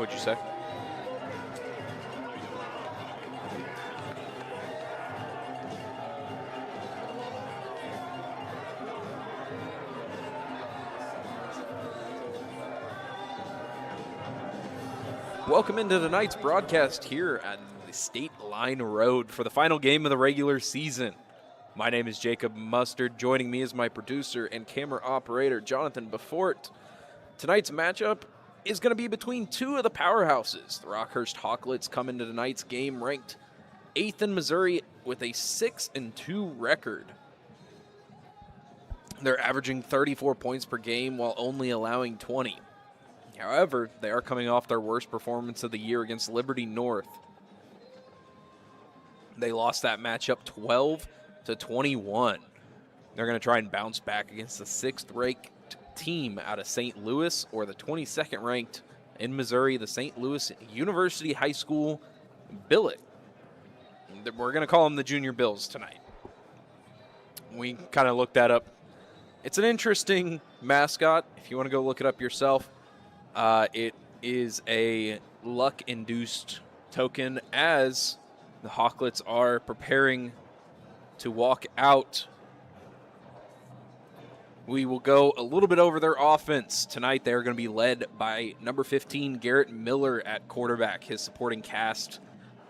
What'd you say? Welcome into tonight's broadcast here at the State Line Road for the final game of the regular season. My name is Jacob Mustard. Joining me is my producer and camera operator, Jonathan Befort. Tonight's matchup is going to be between two of the powerhouses. The Rockhurst Hawklets come into tonight's game ranked 8th in Missouri with a 6-2 record. They're averaging 34 points per game while only allowing 20. However, they are coming off their worst performance of the year against Liberty North. They lost that matchup 12-21. They're going to try and bounce back against the 6th-ranked team out of St. Louis, or the 22nd ranked in Missouri, the St. Louis University High School Billet. We're going to call them the Junior Bills tonight. We kind of looked that up. It's an interesting mascot. If you want to go look it up yourself, it is a luck-induced token as the Hawklets are preparing to walk out. We will go a little bit over their offense. Tonight they're going to be led by number 15, Garrett Miller at quarterback. His supporting cast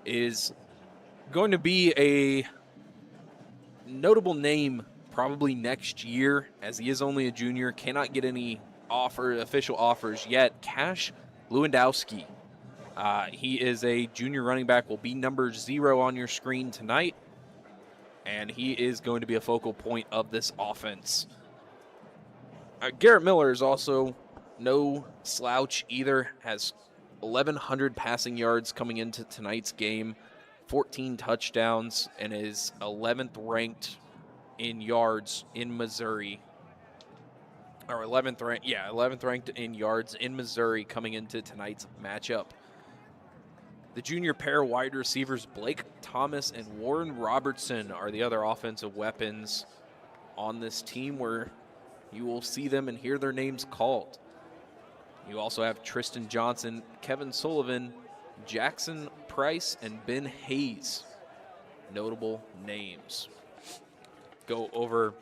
is going to be a notable name probably next year, as he is only a junior, cannot get any official offers yet. Cash Lewandowski. He is a junior running back, will be number 0 on your screen tonight, and he is going to be a focal point of this offense. Garrett Miller is also no slouch either, has 1,100 passing yards coming into tonight's game, 14 touchdowns, and is 11th ranked in yards in Missouri. Or 11th ranked in yards in Missouri coming into tonight's matchup. The junior pair wide receivers Blake Thomas and Warren Robertson are the other offensive weapons on this team, where you will see them and hear their names called. You also have Tristan Johnson, Kevin Sullivan, Jackson Price, and Ben Hayes. Notable names. Go over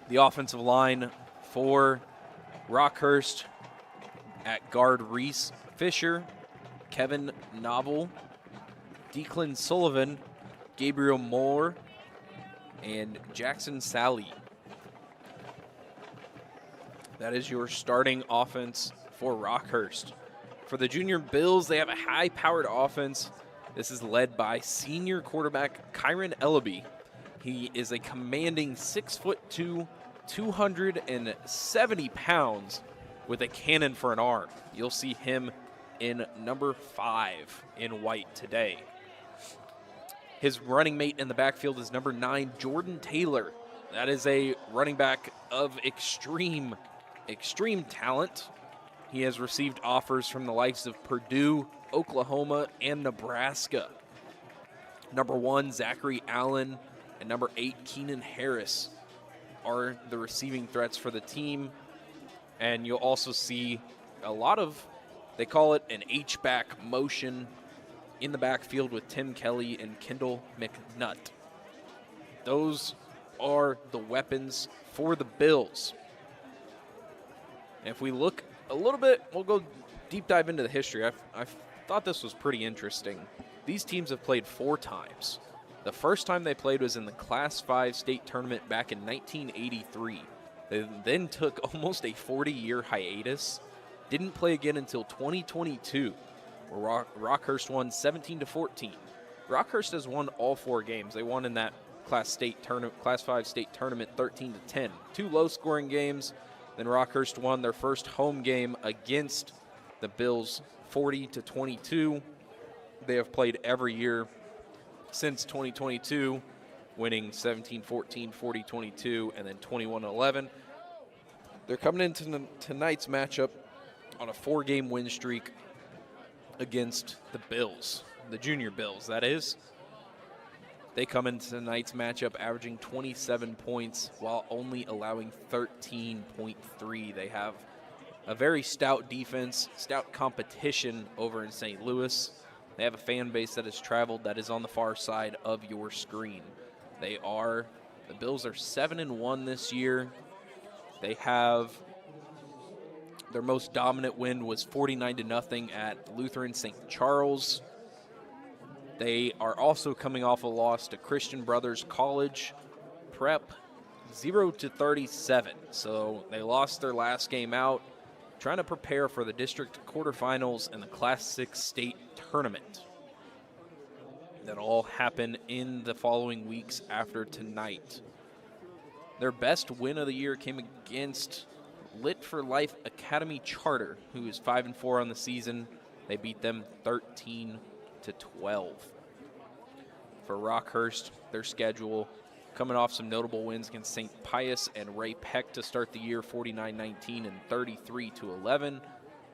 the offensive line for Rockhurst. At guard, Reese Fisher, Kevin Novel, Declan Sullivan, Gabriel Moore, and Jackson Sally. That is your starting offense for Rockhurst. For the Junior Bills, they have a high-powered offense. This is led by senior quarterback Kyron Ellaby. He is a commanding 6'2", 270 pounds with a cannon for an arm. You'll see him in number 5 in white today. His running mate in the backfield is number 9, Jordan Taylor. That is a running back of extreme talent. He has received offers from the likes of Purdue, Oklahoma, and Nebraska. Number 1, Zachary Allen, and number 8, Keenan Harris are the receiving threats for the team. And you'll also see a lot of, they call it an H-back motion in the backfield with Tim Kelly and Kendall McNutt. Those are the weapons for the Bills. And if we look a little bit, we'll go deep dive into the history. I thought this was pretty interesting. These teams have played 4 times. The first time they played was in the Class 5 state tournament back in 1983. They then took almost a 40-year hiatus. Didn't play again until 2022, where Rockhurst won 17-14. Rockhurst has won all 4 games. They won in that Class 5 state tournament 13-10. 2 low-scoring games. Then Rockhurst won their first home game against the Bills 40-22. They have played every year since 2022, winning 17-14, 40-22, and then 21-11. They're coming into tonight's matchup on a 4-game win streak against the Bills, the Junior Bills, that is. They come into tonight's matchup averaging 27 points while only allowing 13.3. They have a very stout defense, stout competition over in St. Louis. They have a fan base that has traveled that is on the far side of your screen. The Bills are 7-1 this year. They have their most dominant win was 49-0 at Lutheran St. Charles. They are also coming off a loss to Christian Brothers College Prep, 0-37. So they lost their last game out, trying to prepare for the district quarterfinals and the Class 6 state tournament. That'll all happen in the following weeks after tonight. Their best win of the year came against Lit for Life Academy Charter, who is 5-4 on the season. They beat them 13-12. For Rockhurst, their schedule coming off some notable wins against St. Pius and Ray Peck to start the year, 49-19 and 33-11.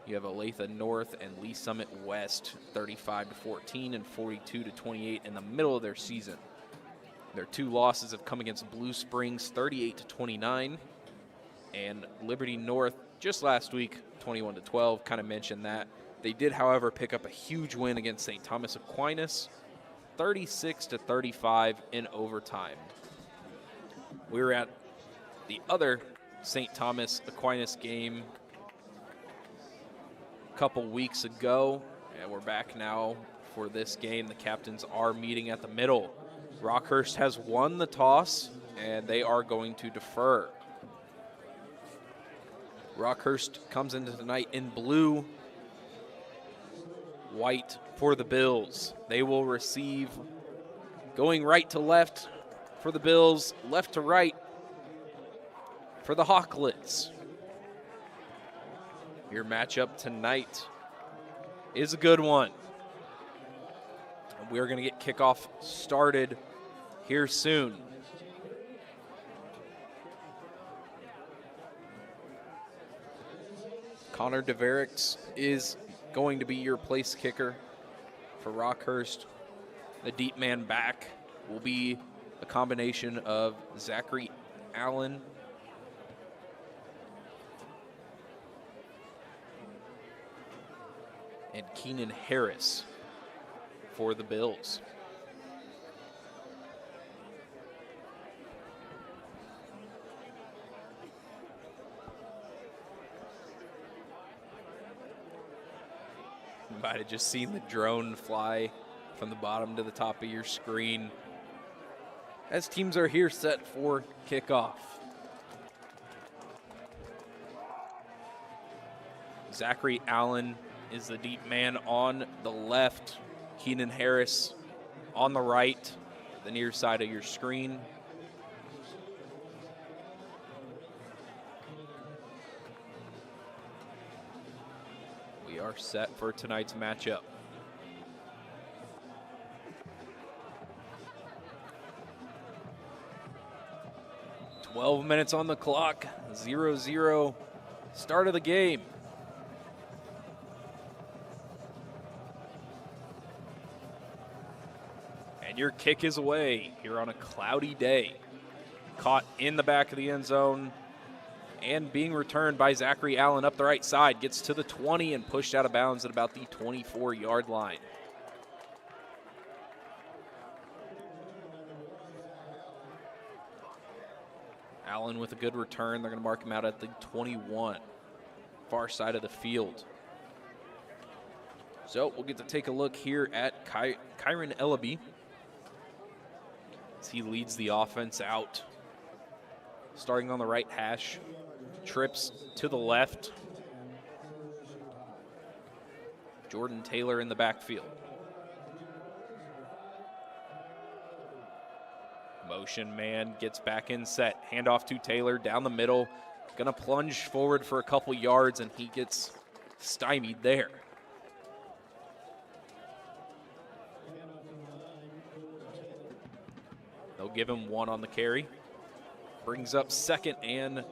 You have Olathe North and Lee Summit West, 35-14 and 42-28 in the middle of their season. Their two losses have come against Blue Springs, 38-29, and Liberty North just last week, 21-12. Kind of mentioned that. They did, however, pick up a huge win against St. Thomas Aquinas, 36-35 in overtime. We were at the other St. Thomas Aquinas game a couple weeks ago, and we're back now for this game. The captains are meeting at the middle. Rockhurst has won the toss, and they are going to defer. Rockhurst comes into tonight in blue, white for the Bills. They will receive going right to left for the Bills, left to right for the Hawklets. Your matchup tonight is a good one. We're going to get kickoff started here soon. Connor DeVerix is going to be your place kicker for Rockhurst. The deep man back will be a combination of Zachary Allen and Keenan Harris for the Bills. You might have just seen the drone fly from the bottom to the top of your screen as teams are here set for kickoff. Zachary Allen is the deep man on the left. Keenan Harris on the right, the near side of your screen. We are set for tonight's matchup. "12 minutes on the clock, 0-0, start of the game. And your kick is away here on a cloudy day. Caught in the back of the end zone and being returned by Zachary Allen up the right side. Gets to the 20 and pushed out of bounds at about the 24-yard line. Allen with a good return. They're going to mark him out at the 21, far side of the field. So we'll get to take a look here at Kyron Ellaby as he leads the offense out. Starting on the right hash, trips to the left. Jordan Taylor in the backfield. Motion man gets back in set. Handoff to Taylor down the middle. Gonna plunge forward for a couple yards and he gets stymied there. They'll give him one on the carry. Brings up 2nd and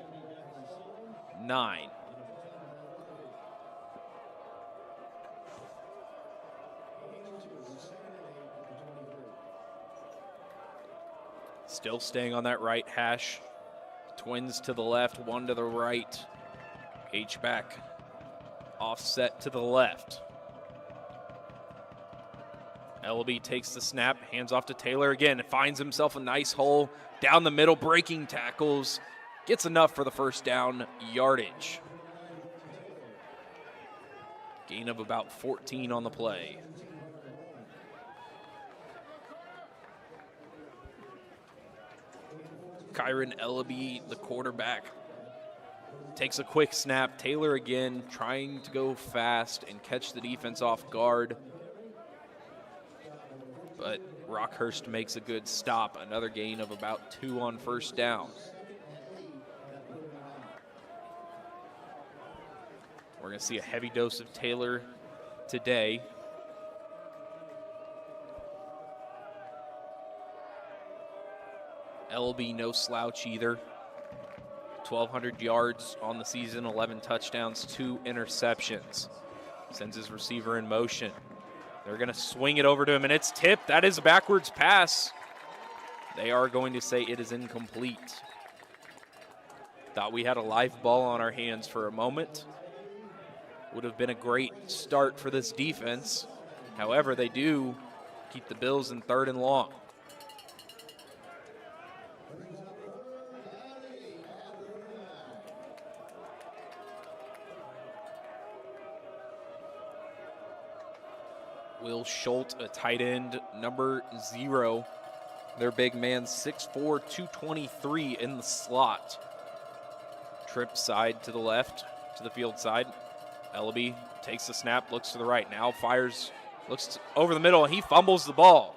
9. Still staying on that right hash. Twins to the left, one to the right. H-back Offset to the left. Ellaby takes the snap, hands off to Taylor again, and finds himself a nice hole down the middle, breaking tackles, gets enough for the first down yardage. Gain of about 14 on the play. Kyron Ellaby, the quarterback, takes a quick snap. Taylor again trying to go fast and catch the defense off guard. But Rockhurst makes a good stop. Another gain of about 2 on first down. We're going to see a heavy dose of Taylor today. Ellaby, no slouch either. 1,200 yards on the season, 11 touchdowns, 2 interceptions. Sends his receiver in motion. They're going to swing it over to him, and it's tipped. That is a backwards pass. They are going to say it is incomplete. Thought we had a live ball on our hands for a moment. Would have been a great start for this defense. However, they do keep the Bills in 3rd and long. Will Schultz, a tight end, number 0. Their big man, 6'4", 223 in the slot. Trip side to the left, to the field side. Ellaby takes the snap, looks to the right. Now fires, looks over the middle, and he fumbles the ball.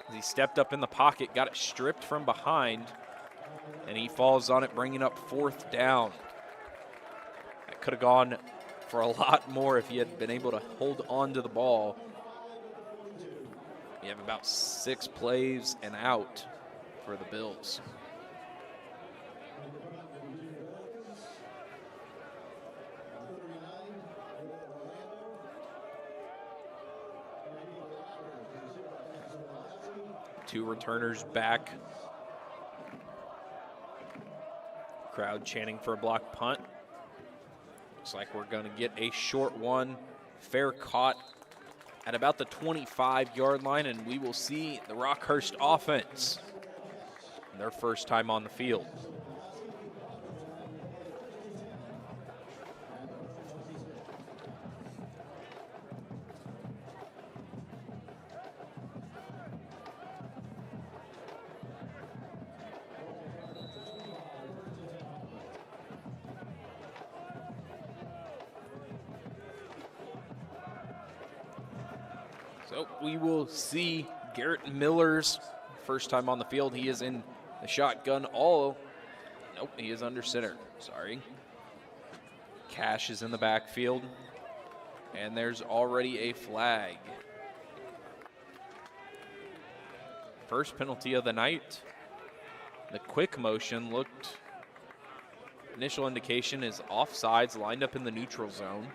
As he stepped up in the pocket, got it stripped from behind, and he falls on it, bringing up 4th down. That could have gone for a lot more if he had been able to hold on to the ball. We have about 6 plays and out for the Bills. Two returners back. Crowd chanting for a block punt. Looks like we're going to get a short one. Fair caught at about the 25-yard line, and we will see the Rockhurst offense their first time on the field. So we will see Garrett Miller's first time on the field. He is in the shotgun. Nope, he is under center. Sorry. Cash is in the backfield. And there's already a flag. First penalty of the night. The quick motion looked, initial indication is offsides, lined up in the neutral zone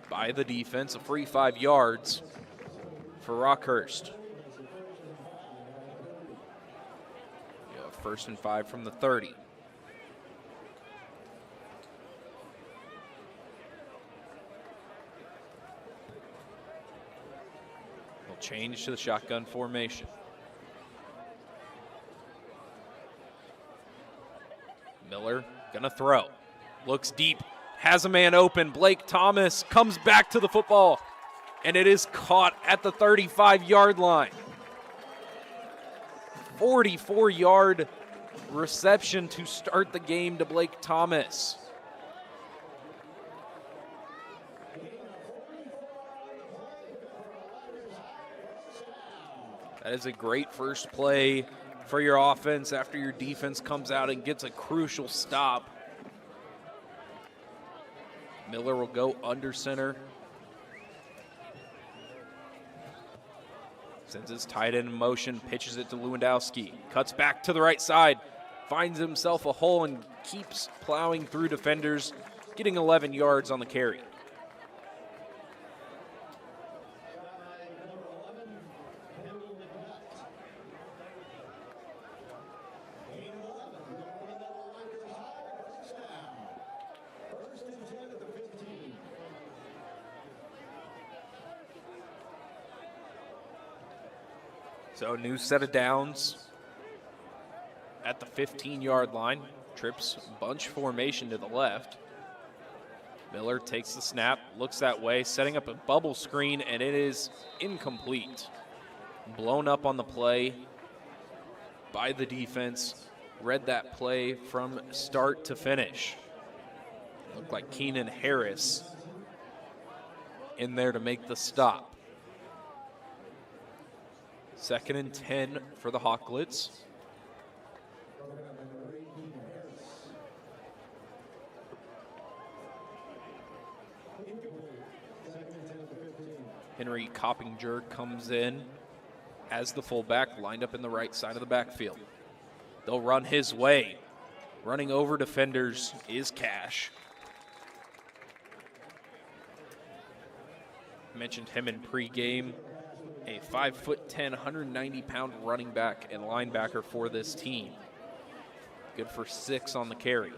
by the defense. A free 5 yards for Rockhurst. We have 1st and 5 from the 30. We'll change to the shotgun formation. Miller gonna throw. Looks deep, has a man open. Blake Thomas comes back to the football, and it is caught at the 35-yard line. 44-yard reception to start the game to Blake Thomas. That is a great first play for your offense after your defense comes out and gets a crucial stop. Miller will go under center. Sends his tight end in motion, pitches it to Lewandowski. Cuts back to the right side, finds himself a hole and keeps plowing through defenders, getting 11 yards on the carry. So new set of downs at the 15-yard line. Trips bunch formation to the left. Miller takes the snap, looks that way, setting up a bubble screen, and it is incomplete. Blown up on the play by the defense. Read that play from start to finish. Looked like Keenan Harris in there to make the stop. 2nd and 10 for the Hawklets. Henry Coppinger comes in as the fullback, lined up in the right side of the backfield. They'll run his way. Running over defenders is Cash. Mentioned him in pregame. A 5'10", 190-pound running back and linebacker for this team. Good for 6 on the carry.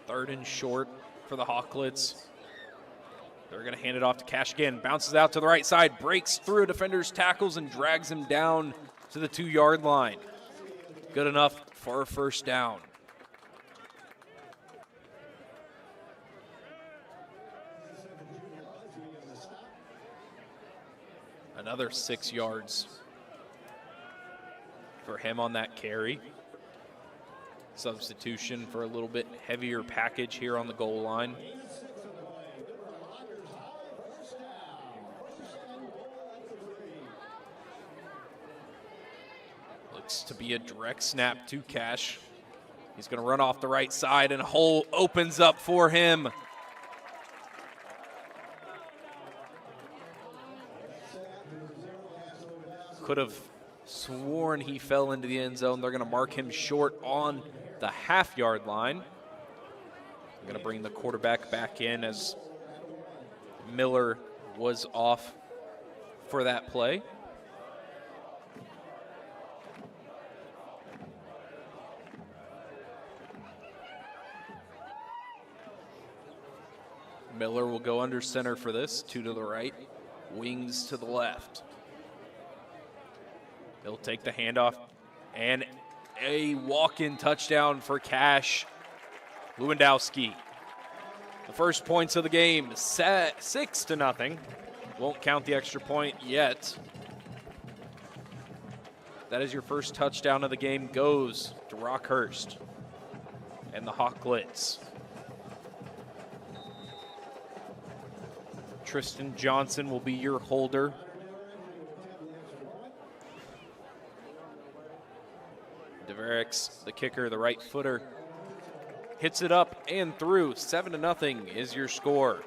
Third and short for the Hawklets. They're going to hand it off to Cash again. Bounces out to the right side, breaks through a defender's tackles and drags him down to the 2-yard line. Good enough for a first down. Another 6 yards for him on that carry. Substitution for a little bit heavier package here on the goal line. Looks to be a direct snap to Cash. He's going to run off the right side and a hole opens up for him. Could have sworn he fell into the end zone. They're going to mark him short on the half-yard line. I'm going to bring the quarterback back in as Miller was off for that play. Miller will go under center for this, 2 to the right, wings to the left. He'll take the handoff, and a walk-in touchdown for Cash Lewandowski. The first points of the game, 6-0. Won't count the extra point yet. That is your first touchdown of the game, goes to Rockhurst and the Hawklets. Tristan Johnson will be your holder. DeVerix, the kicker, the right footer, hits it up and through. 7-0 is your score.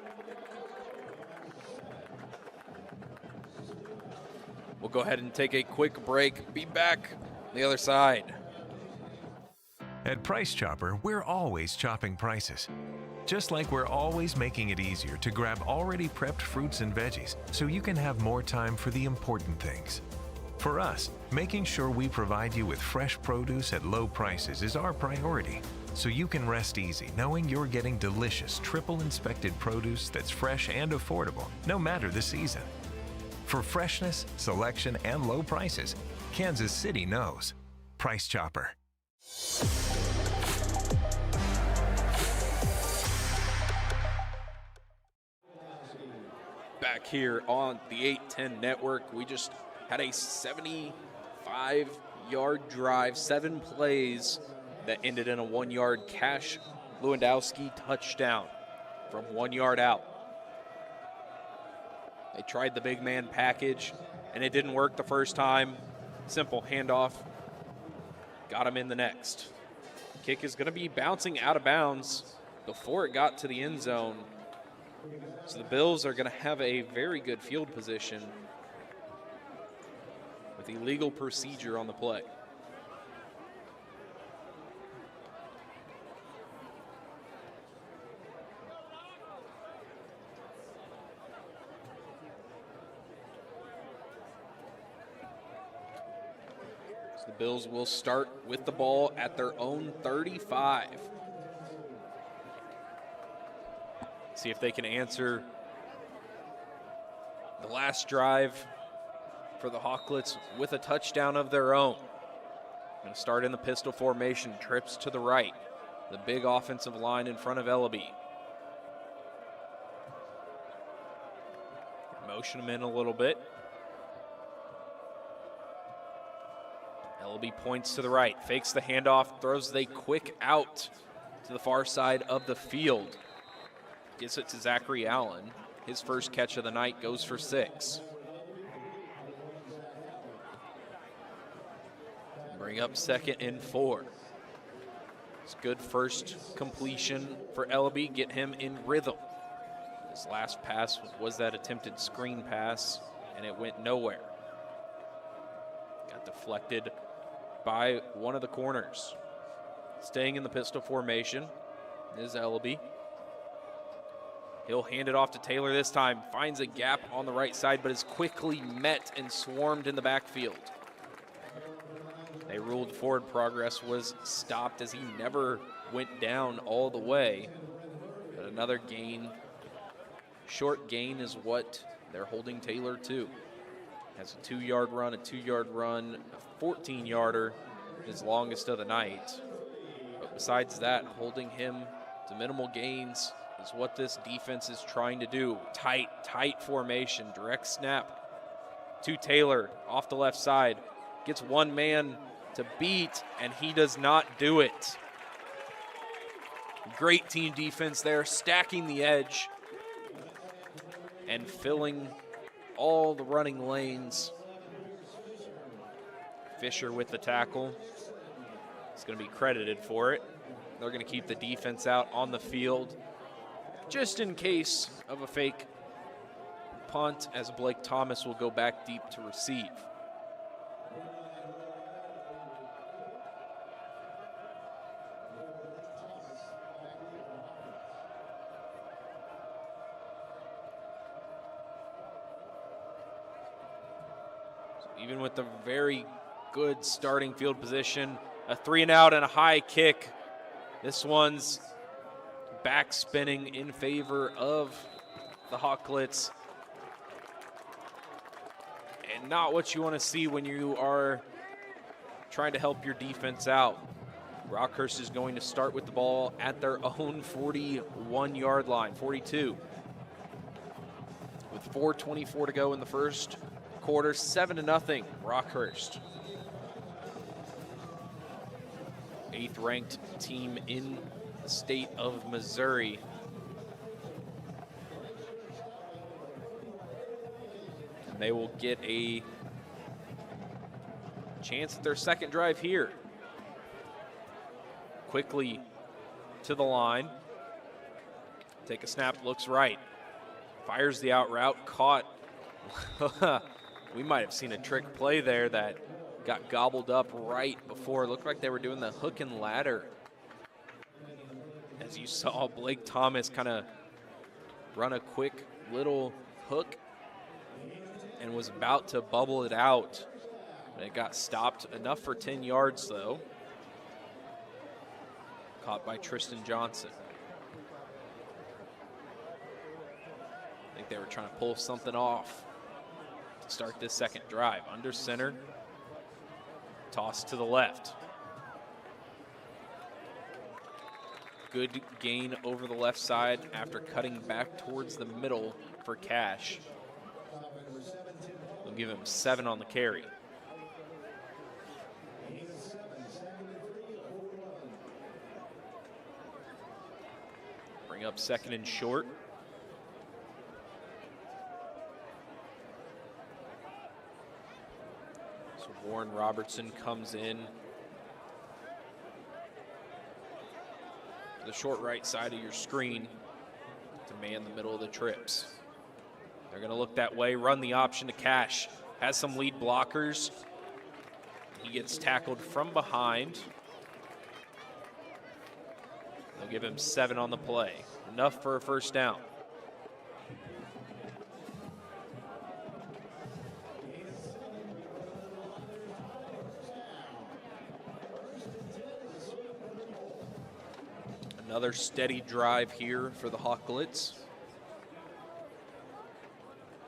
We'll go ahead and take a quick break. Be back on the other side. At Price Chopper, we're always chopping prices. Just like we're always making it easier to grab already prepped fruits and veggies so you can have more time for the important things. For us, making sure we provide you with fresh produce at low prices is our priority, so you can rest easy knowing you're getting delicious triple-inspected produce that's fresh and affordable, no matter the season. For freshness, selection, and low prices, Kansas City knows. Price Chopper. Back here on the 810 network, we just had a 75-yard drive, 7 plays that ended in a 1-yard Cash Lewandowski touchdown from 1 yard out. They tried the big man package, and it didn't work the first time. Simple handoff, got him in the next. Kick is going to be bouncing out of bounds before it got to the end zone. So the Bills are going to have a very good field position with illegal procedure on the play. So the Bills will start with the ball at their own 35. See if they can answer the last drive for the Hawklets with a touchdown of their own. Going to start in the pistol formation, trips to the right. The big offensive line in front of Ellaby. Motion him in a little bit. Ellaby points to the right, fakes the handoff, throws a quick out to the far side of the field. Gets it to Zachary Allen. His first catch of the night goes for 6. Bring up 2nd and 4. It's good first completion for Ellaby, get him in rhythm. His last pass was that attempted screen pass, and it went nowhere. Got deflected by one of the corners. Staying in the pistol formation is Ellaby. He'll hand it off to Taylor this time, finds a gap on the right side, but is quickly met and swarmed in the backfield. They ruled forward progress was stopped as he never went down all the way. But another gain, short gain is what they're holding Taylor to. Has a 2-yard run, a 2-yard run, a 14-yarder, his longest of the night. But besides that, holding him to minimal gains is what this defense is trying to do. Tight formation, direct snap to Taylor off the left side. Gets one man to beat, and he does not do it. Great team defense there, stacking the edge and filling all the running lanes. Fisher with the tackle. He's going to be credited for it. They're going to keep the defense out on the field just in case of a fake punt, as Blake Thomas will go back deep to receive. So even with the very good starting field position, a 3-and-out and a high kick, this one's back spinning in favor of the Hawklets. And not what you want to see when you are trying to help your defense out. Rockhurst is going to start with the ball at their own 41-yard line, 42. With 4:24 to go in the first quarter, 7-0, Rockhurst. 8th ranked team in the state of Missouri. And they will get a chance at their second drive here. Quickly to the line. Take a snap, looks right. Fires the out route, caught. We might have seen a trick play there that got gobbled up right before. It looked like they were doing the hook and ladder. As you saw Blake Thomas kind of run a quick little hook and was about to bubble it out. It got stopped enough for 10 yards though. Caught by Tristan Johnson. I think they were trying to pull something off to start this second drive. Under center, toss to the left. Good gain over the left side after cutting back towards the middle for Cash. They'll give him 7 on the carry. Bring up 2nd and short. So Warren Robertson comes in the short right side of your screen to man the middle of the trips. They're going to look that way, run the option to Cash. Has some lead blockers. He gets tackled from behind. They'll give him 7 on the play. Enough for a first down. Another steady drive here for the Hawklets.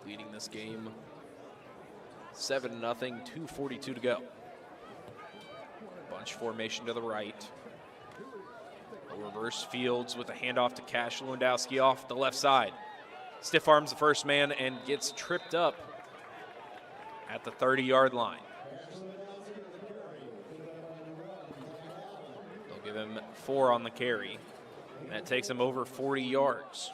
Leading this game 7-0, 2:42 to go. Bunch formation to the right. A reverse Fields with a handoff to Cash Lewandowski off the left side. Stiff arms the first man and gets tripped up at the 30-yard line. They'll give him 4 on the carry. That takes him over 40 yards.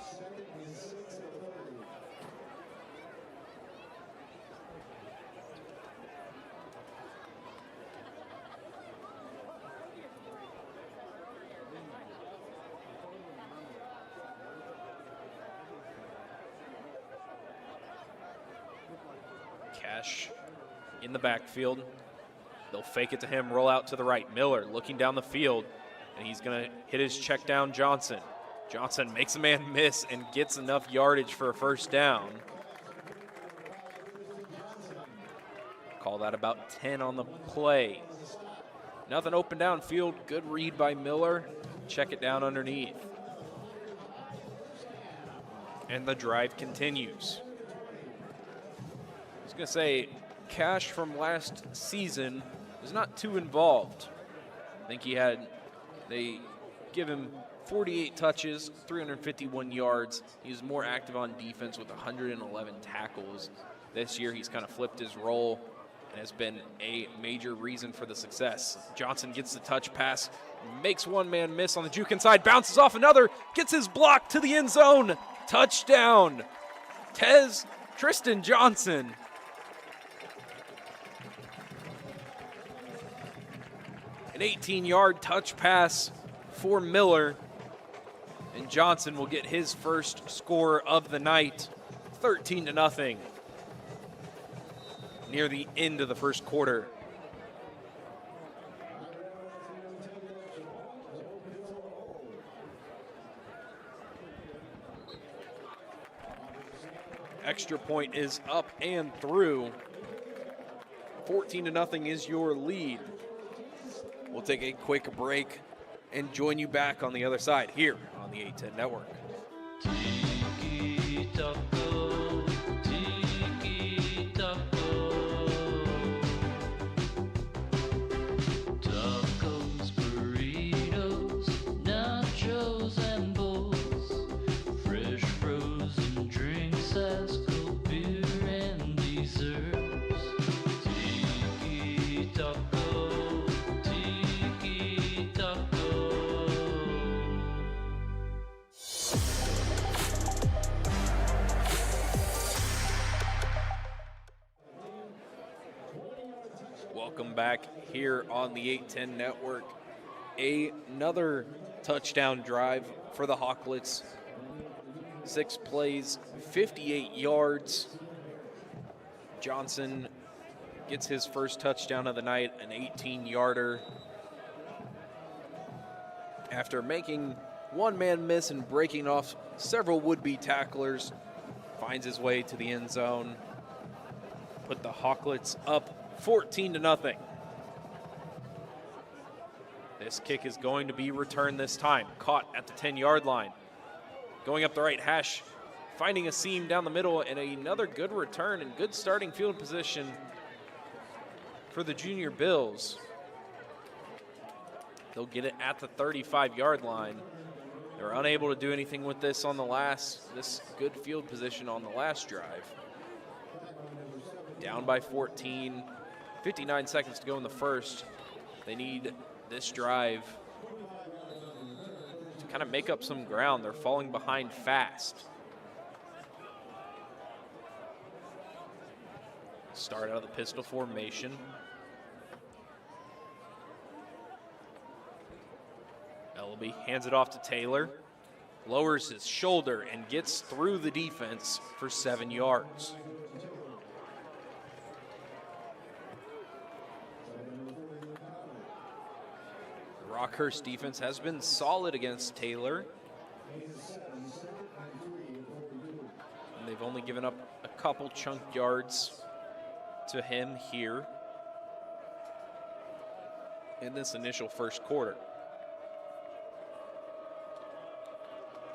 Cash in the backfield. They'll fake it to him, roll out to the right. Miller looking down the field, and he's going to hit his check down Johnson. Johnson makes a man miss and gets enough yardage for a first down. Call that about 10 on the play. Nothing open downfield. Good read by Miller. Check it down underneath. And the drive continues. I was going to say, Cash from last season was not too involved. I think they give him 48 touches, 351 yards. He was more active on defense with 111 tackles. This year he's kind of flipped his role and has been a major reason for the success. Johnson gets the touch pass, makes one man miss on the juke inside, bounces off another, gets his block to the end zone. Touchdown, Tristan Johnson. An 18-yard touch pass for Miller, and Johnson will get his first score of the night, 13-0, near the end of the first quarter. Extra point is up and through. 14-0 is your lead. We'll take a quick break and join you back on the other side here on the 810 Network. Tiki taco, tiki taco. Tacos, burritos, nachos, and bowls. Fresh frozen drinks, ice cold beer, and desserts. Tiki taco. Welcome back here on the 810 Network. Another touchdown drive for the Hawklets. 6 plays, 58 yards. Johnson gets his first touchdown of the night, an 18-yarder. After making one man miss and breaking off several would-be tacklers, finds his way to the end zone. Put the Hawklets up 14-0. This kick is going to be returned this time. Caught at the 10-yard line. Going up the right hash, finding a seam down the middle, and another good return and good starting field position for the Junior Bills. They'll get it at the 35-yard line. They were unable to do anything with this on this good field position on the last drive. Down by 14. 59 seconds to go in the first. They need this drive to kind of make up some ground. They're falling behind fast. Start out of the pistol formation. Ellaby hands it off to Taylor. Lowers his shoulder and gets through the defense for 7 yards. Rockhurst defense has been solid against Taylor. And they've only given up a couple chunk yards to him here in this initial first quarter.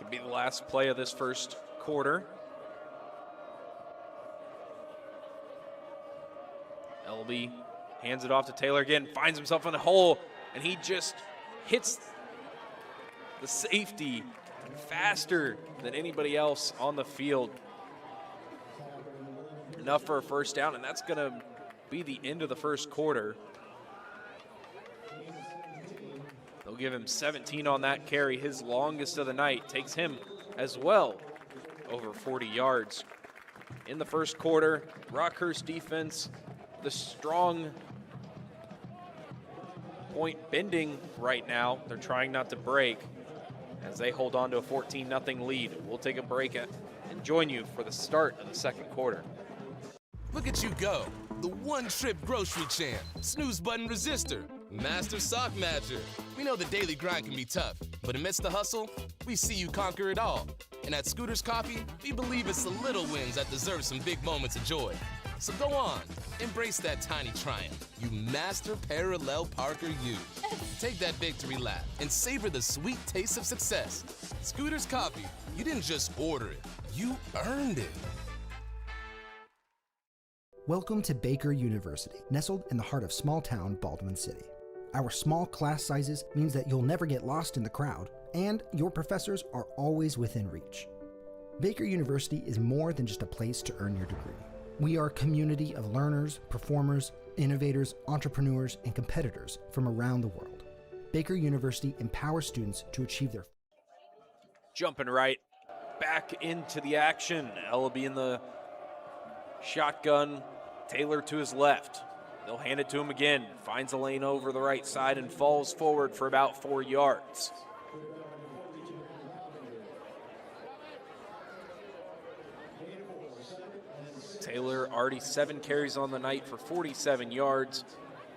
It'll be the last play of this first quarter. LB hands it off to Taylor again, finds himself in a hole, and he just hits the safety faster than anybody else on the field. Enough for a first down, and that's going to be the end of the first quarter. They'll give him 17 on that carry, his longest of the night. Takes him as well over 40 yards. In the first quarter, Rockhurst defense, the strong point bending right now. They're trying not to break as they hold on to a 14-0 lead. We'll take a break and join you for the start of the second quarter. Look at you go. The one-trip grocery champ, snooze button resistor, master sock matcher. We know the daily grind can be tough, but amidst the hustle, we see you conquer it all. And at Scooter's Coffee, we believe it's the little wins that deserve some big moments of joy. So go on, embrace that tiny triumph. You master parallel parker you. Take that victory lap and savor the sweet taste of success. Scooter's Coffee, you didn't just order it, you earned it. Welcome to Baker University, nestled in the heart of small-town Baldwin City. Our small class sizes means that you'll never get lost in the crowd, and your professors are always within reach. Baker University is more than just a place to earn your degree. We are a community of learners, performers, innovators, entrepreneurs, and competitors from around the world. Baker University empowers students to achieve their... Jumping right back into the action. Ellaby in the shotgun. Taylor to his left. They'll hand it to him again. Finds a lane over the right side and falls forward for about 4 yards. Taylor already 7 carries on the night for 47 yards.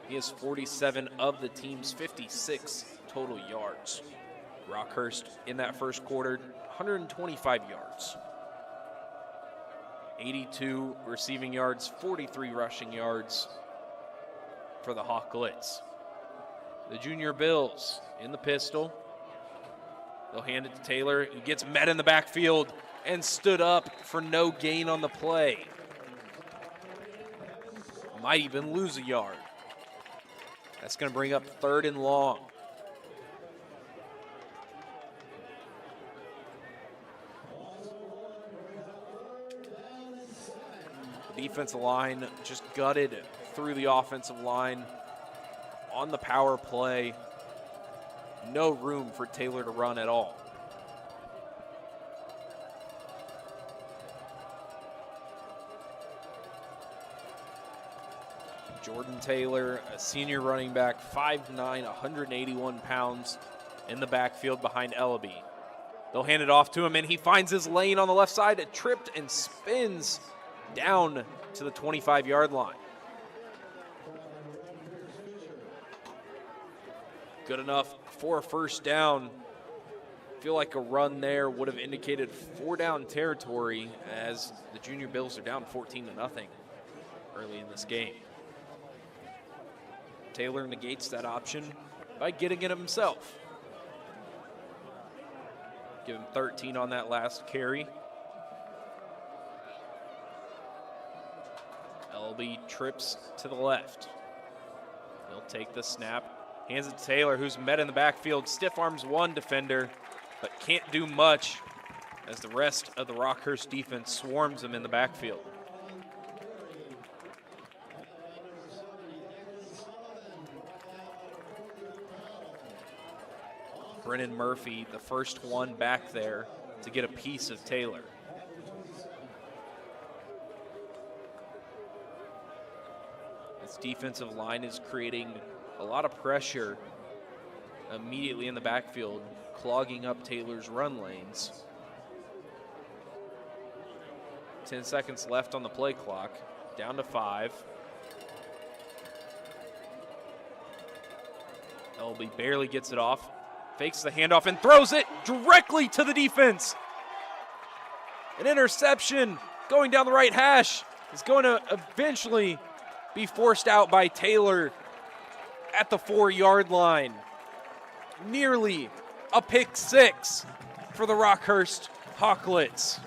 He has 47 of the team's 56 total yards. Rockhurst in that first quarter, 125 yards. 82 receiving yards, 43 rushing yards for the Hawklets. The Junior Bills in the pistol. They'll hand it to Taylor. He gets met in the backfield and stood up for no gain on the play. Might even lose a yard. That's going to bring up 3rd and long. The defensive line just gutted through the offensive line on the power play. No room for Taylor to run at all. Jordan Taylor, a senior running back, 5'9", 181 pounds in the backfield behind Ellaby. They'll hand it off to him, and he finds his lane on the left side. It tripped and spins down to the 25-yard line. Good enough for a first down. Feel like a run there would have indicated 4-down territory as the Junior Bills are down 14-0 early in this game. Taylor negates that option by getting it himself. Give him 13 on that last carry. LB trips to the left. He'll take the snap, hands it to Taylor, who's met in the backfield. Stiff arms one defender, but can't do much as the rest of the Rockhurst defense swarms him in the backfield. Brennan Murphy, the first one back there to get a piece of Taylor. This defensive line is creating a lot of pressure immediately in the backfield, clogging up Taylor's run lanes. 10 seconds left on the play clock, down to 5. LB barely gets it off. Fakes the handoff and throws it directly to the defense. An interception going down the right hash is going to eventually be forced out by Taylor at the 4-yard line. Nearly a pick six for the Rockhurst Hawklets.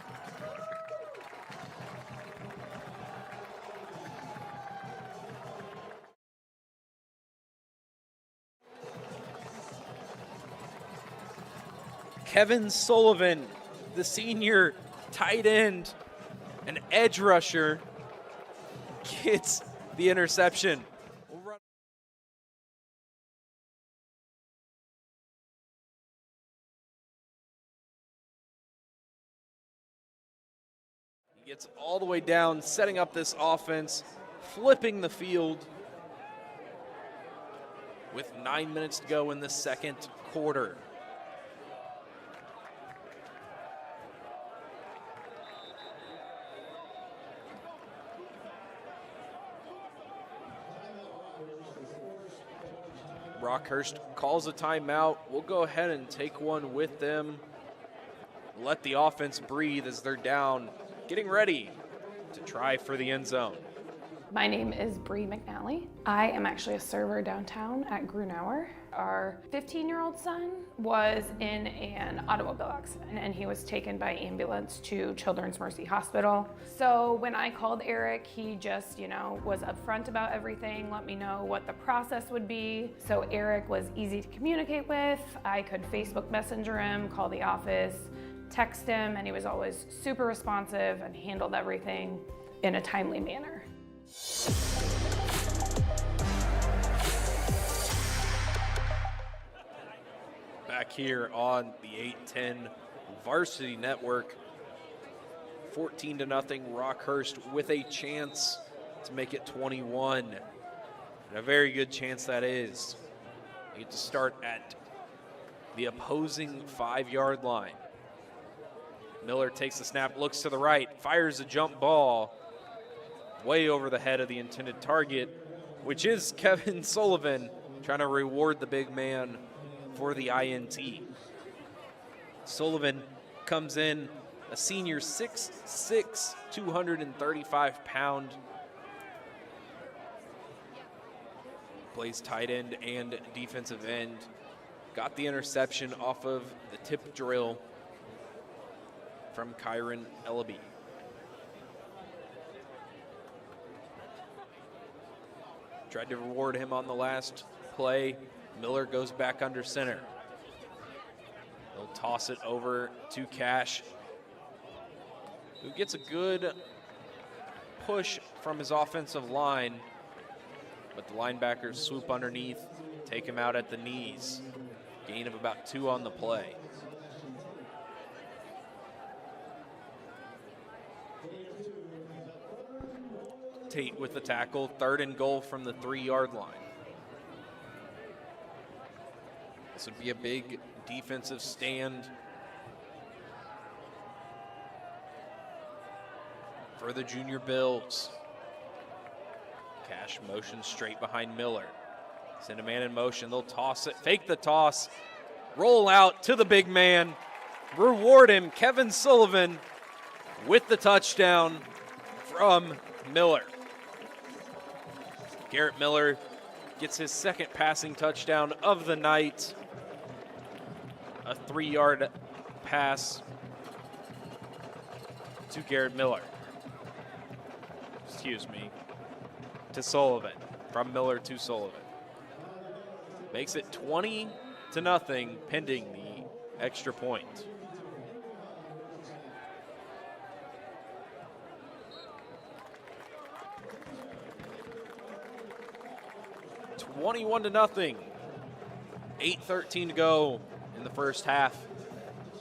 Kevin Sullivan, the senior tight end and edge rusher, gets the interception. He gets all the way down, setting up this offense, flipping the field with 9 minutes to go in the second quarter. Rockhurst calls a timeout. We'll go ahead and take one with them. Let the offense breathe as they're down, getting ready to try for the end zone. My name is Bree McNally. I am actually a server downtown at Grunauer. Our 15-year-old son was in an automobile accident and he was taken by ambulance to Children's Mercy Hospital. So when I called Eric, he just, was upfront about everything, let me know what the process would be. So Eric was easy to communicate with. I could Facebook Messenger him, call the office, text him, and he was always super responsive and handled everything in a timely manner. Back here on the 810 Varsity Network, 14-0 Rockhurst with a chance to make it 21. And a very good chance that is. You get to start at the opposing 5-yard line. Miller takes the snap, looks to the right, fires a jump ball way over the head of the intended target, which is Kevin Sullivan, trying to reward the big man for the INT. Sullivan comes in a senior 6'6", 235-pound. Plays tight end and defensive end. Got the interception off of the tip drill from Kyron Ellaby. Tried to reward him on the last play. Miller goes back under center. They'll toss it over to Cash, who gets a good push from his offensive line, but the linebackers swoop underneath, take him out at the knees. Gain of about 2 on the play. Tate with the tackle, 3rd and goal from the 3-yard line. This would be a big defensive stand for the Junior Bills. Cash motion straight behind Miller. Send a man in motion, they'll toss it, fake the toss, roll out to the big man, reward him, Kevin Sullivan with the touchdown from Miller. Garrett Miller gets his 2nd passing touchdown of the night. A 3-yard pass to Garrett Miller. To Sullivan. From Miller to Sullivan. Makes it 20-0 pending the extra point. $21-0. 8:13 to go in the first half.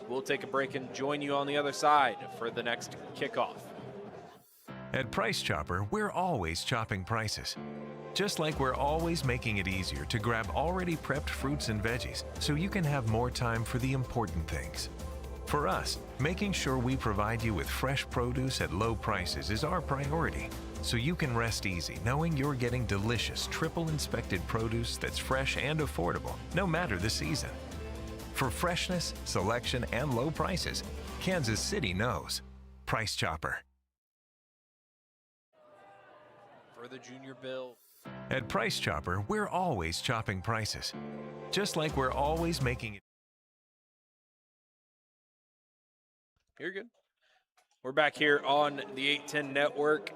We'll take a break and join you on the other side for the next kickoff. At Price Chopper, we're always chopping prices. Just like we're always making it easier to grab already prepped fruits and veggies so you can have more time for the important things. For us, making sure we provide you with fresh produce at low prices is our priority, so you can rest easy knowing you're getting delicious triple-inspected produce that's fresh and affordable, no matter the season. For freshness, selection, and low prices, Kansas City knows. Price Chopper. For the Junior Bill. At Price Chopper, we're always chopping prices. Just like we're always making it You're good. We're back here on the 810 Network.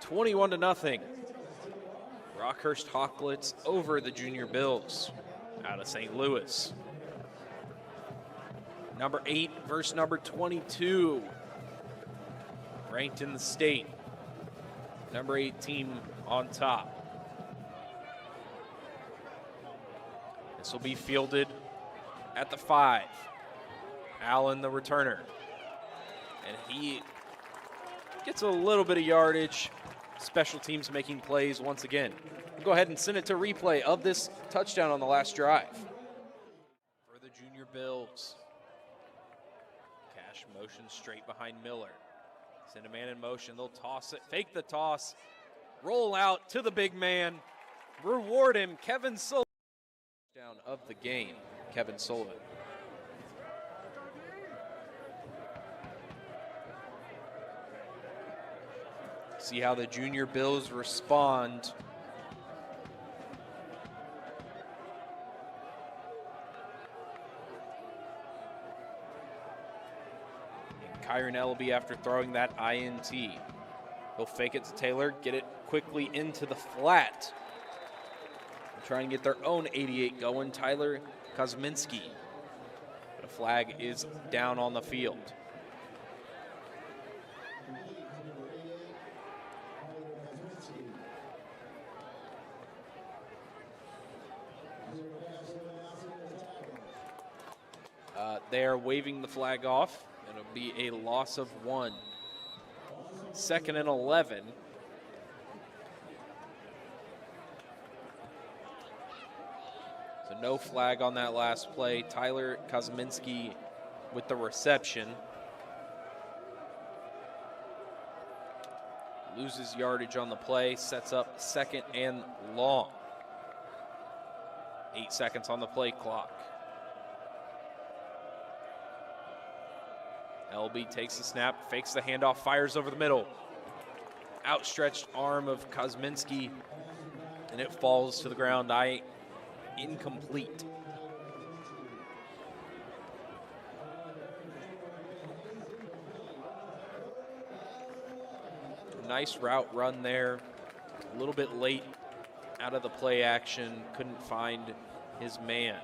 21-0. Rockhurst Hawklets over the Junior Bills out of St. Louis. Number 8 versus number 22. Ranked in the state. Number 8 team on top. This will be fielded at the 5. Allen, the returner. And he gets a little bit of yardage. Special teams making plays once again. We'll go ahead and send it to replay of this touchdown on the last drive. For the Junior Bills. Cash motion straight behind Miller. Send a man in motion. They'll toss it. Fake the toss. Roll out to the big man. Reward him. Kevin Sullivan. Down of the game. Kevin Sullivan. See how the Junior Bills respond. Kyron Ellaby after throwing that INT. He'll fake it to Taylor, get it quickly into the flat. Try and get their own 88 going, Tyler Kosminski. But a flag is down on the field. They are waving the flag off. It'll be a loss of 1. 2nd and 11. So no flag on that last play. Tyler Kosminski with the reception. Loses yardage on the play, sets up 2nd and long. 8 seconds on the play clock. LB takes the snap, fakes the handoff, fires over the middle. Outstretched arm of Kosminski, and it falls to the ground. Incomplete. Nice route run there. A little bit late out of the play action. Couldn't find his man.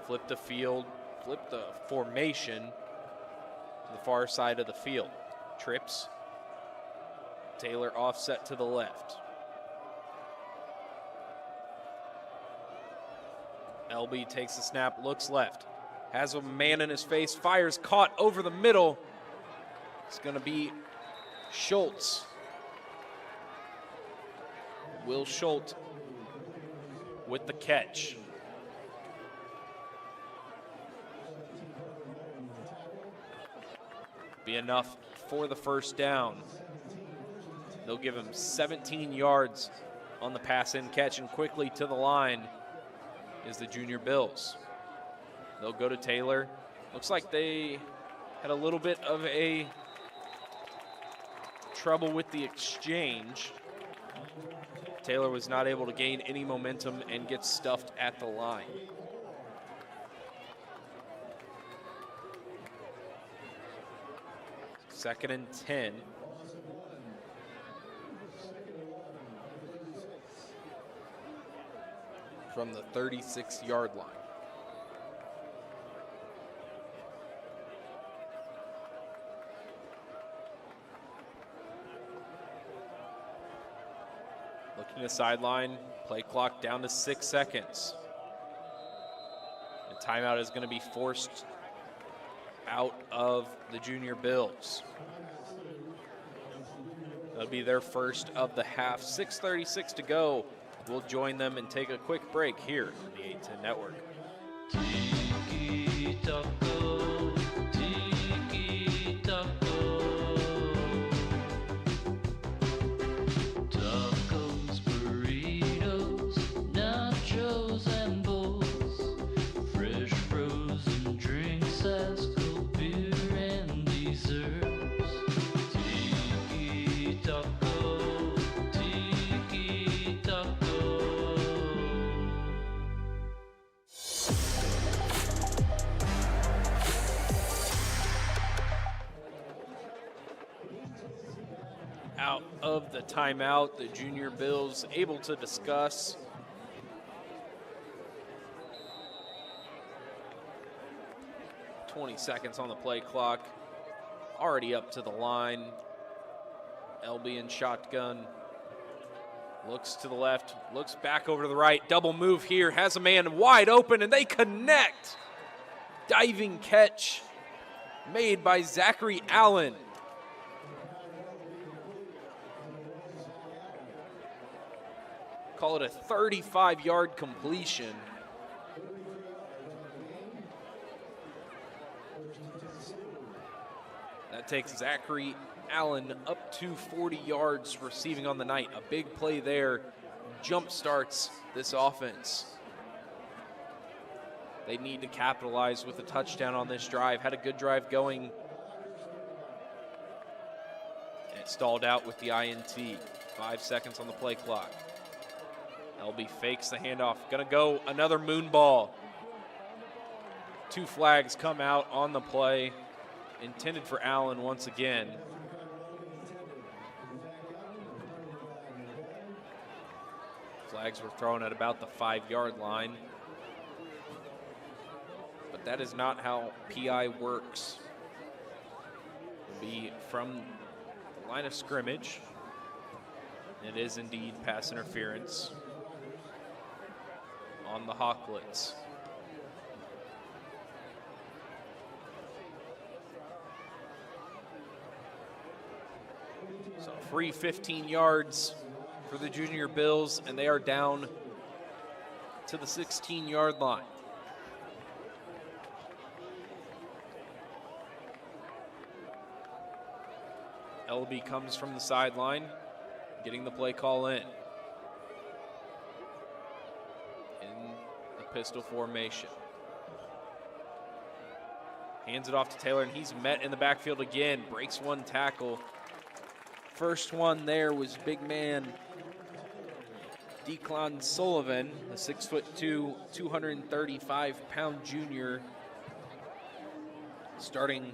Flip the field. Flip the formation to the far side of the field. Trips. Taylor offset to the left. LB takes the snap, looks left. Has a man in his face, fires, caught over the middle. It's going to be Schultz. Will Schultz with the catch. Be enough for the first down. They'll give him 17 yards on the pass in catch, and quickly to the line is the Junior Bills. They'll go to Taylor. Looks like they had a little bit of a trouble with the exchange. Taylor was not able to gain any momentum and gets stuffed at the line. Second and 10. From the 36-yard line. Looking to sideline, play clock down to 6 seconds. The timeout is going to be forced out of the Junior Bills. That'll be their first of the half. 6:36 to go. We'll join them and take a quick break here on the 810 Network. Tiki taco, tiki taco. Tacos, burritos, nachos, and bowls. Fresh frozen drinks, ice cold beer, and desserts. Tiki taco, tiki taco. out of the timeout. The Junior Bills able to discuss. "20 seconds on the play clock. Already up to the line. LB in shotgun. Looks to the left, looks back over to the right. Double move here, has a man wide open, and they connect. Diving catch made by Zachary Allen. Call it a 35-yard completion. That takes Zachary Allen up to 40 yards receiving on the night. A big play there jump starts this offense. They need to capitalize with a touchdown on this drive. Had a good drive going. And it stalled out with the INT. 5 seconds on the play clock. LB fakes the handoff. Gonna go another moon ball. 2 flags come out on the play. Intended for Allen once again. Flags were thrown at about the 5-yard line. But that is not how PI works. It'll be from the line of scrimmage. It is indeed pass interference on the Hawklets. So free 15 yards for the Junior Bills, and they are down to the 16-yard line. LB comes from the sideline, getting the play call in the pistol formation. Hands it off to Taylor, and he's met in the backfield again. Breaks one tackle. First one there was big man Declan Sullivan, a 6'2", 235-pound junior, starting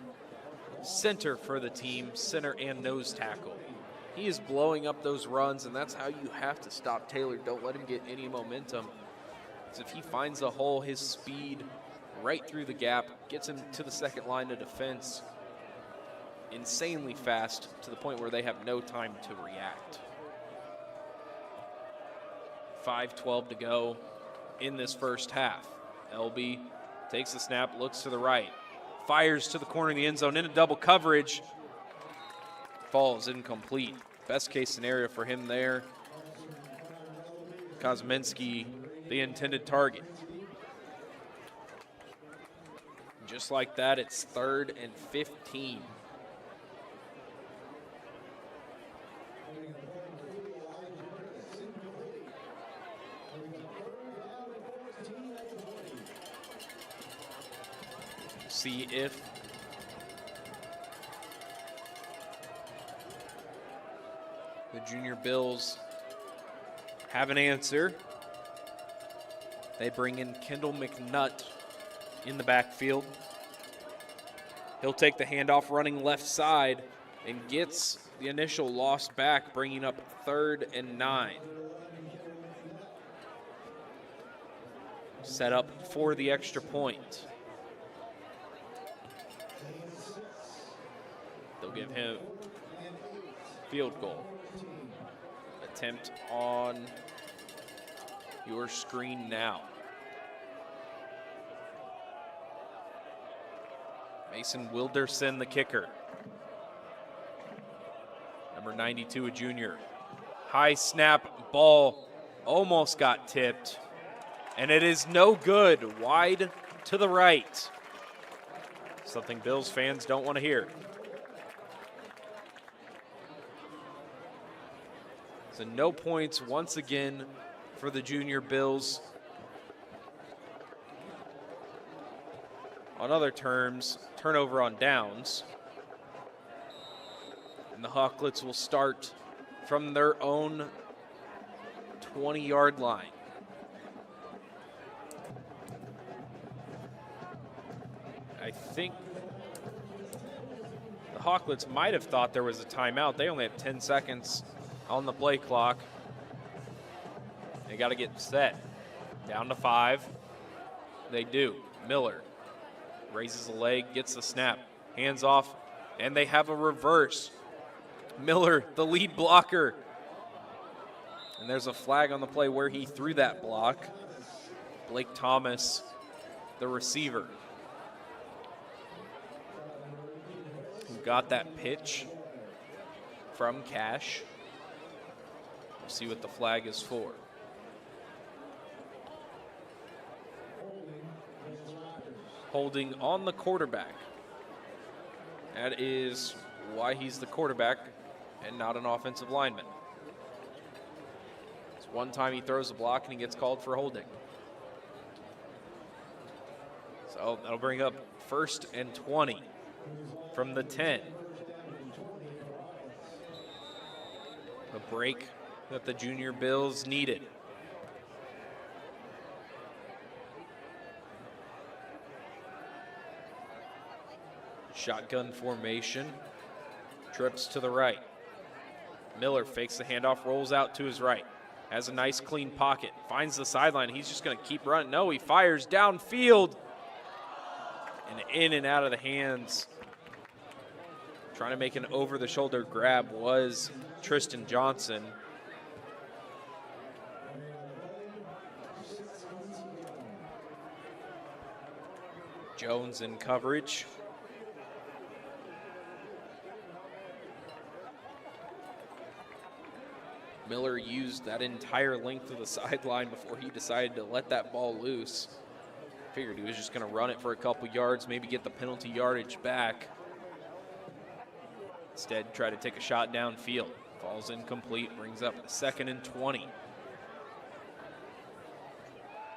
center for the team, center and nose tackle. He is blowing up those runs, and that's how you have to stop Taylor. Don't let him get any momentum. Because if he finds a hole, his speed right through the gap gets him to the second line of defense insanely fast, to the point where they have no time to react. 5:12 to go in this first half. LB takes the snap, looks to the right, fires to the corner of the end zone into double coverage. Falls incomplete. Best case scenario for him there. Kosminski, the intended target. Just like that, it's 3rd and 15. See if the Junior Bills have an answer. They bring in Kendall McNutt in the backfield. He'll take the handoff running left side and gets the initial loss back, bringing up 3rd and 9. Set up for the extra point. They'll give him field goal. Attempt on your screen now. Mason Wilderson, the kicker. Number 92, a junior. High snap, ball almost got tipped, and it is no good. Wide to the right. Something Bills fans don't want to hear. So no points once again for the Junior Bills. On other terms, turnover on downs. And the Hawklets will start from their own 20-yard line. I think The Hawklets might have thought there was a timeout. They only have 10 seconds on the play clock. They got to get set. Down to 5. They do. Miller raises a leg, gets the snap, hands off, and they have a reverse. Miller, the lead blocker. And there's a flag on the play where he threw that block. Blake Thomas, the receiver, who got that pitch from Cash. We'll see what the flag is for. Holding on the quarterback. That is why he's the quarterback and not an offensive lineman. It's one time he throws a block and he gets called for holding. So that'll bring up 1st and 20 from the 10. The break that the Junior Bills needed. Shotgun formation, trips to the right. Miller fakes the handoff, rolls out to his right. Has a nice clean pocket, finds the sideline. He's just going to keep running. No, he fires downfield. And in and out of the hands. Trying to make an over-the-shoulder grab was Tristan Johnson. Jones in coverage. Miller used that entire length of the sideline before he decided to let that ball loose. Figured he was just going to run it for a couple yards, maybe get the penalty yardage back. Instead, try to take a shot downfield. Falls incomplete, brings up 2nd and 20.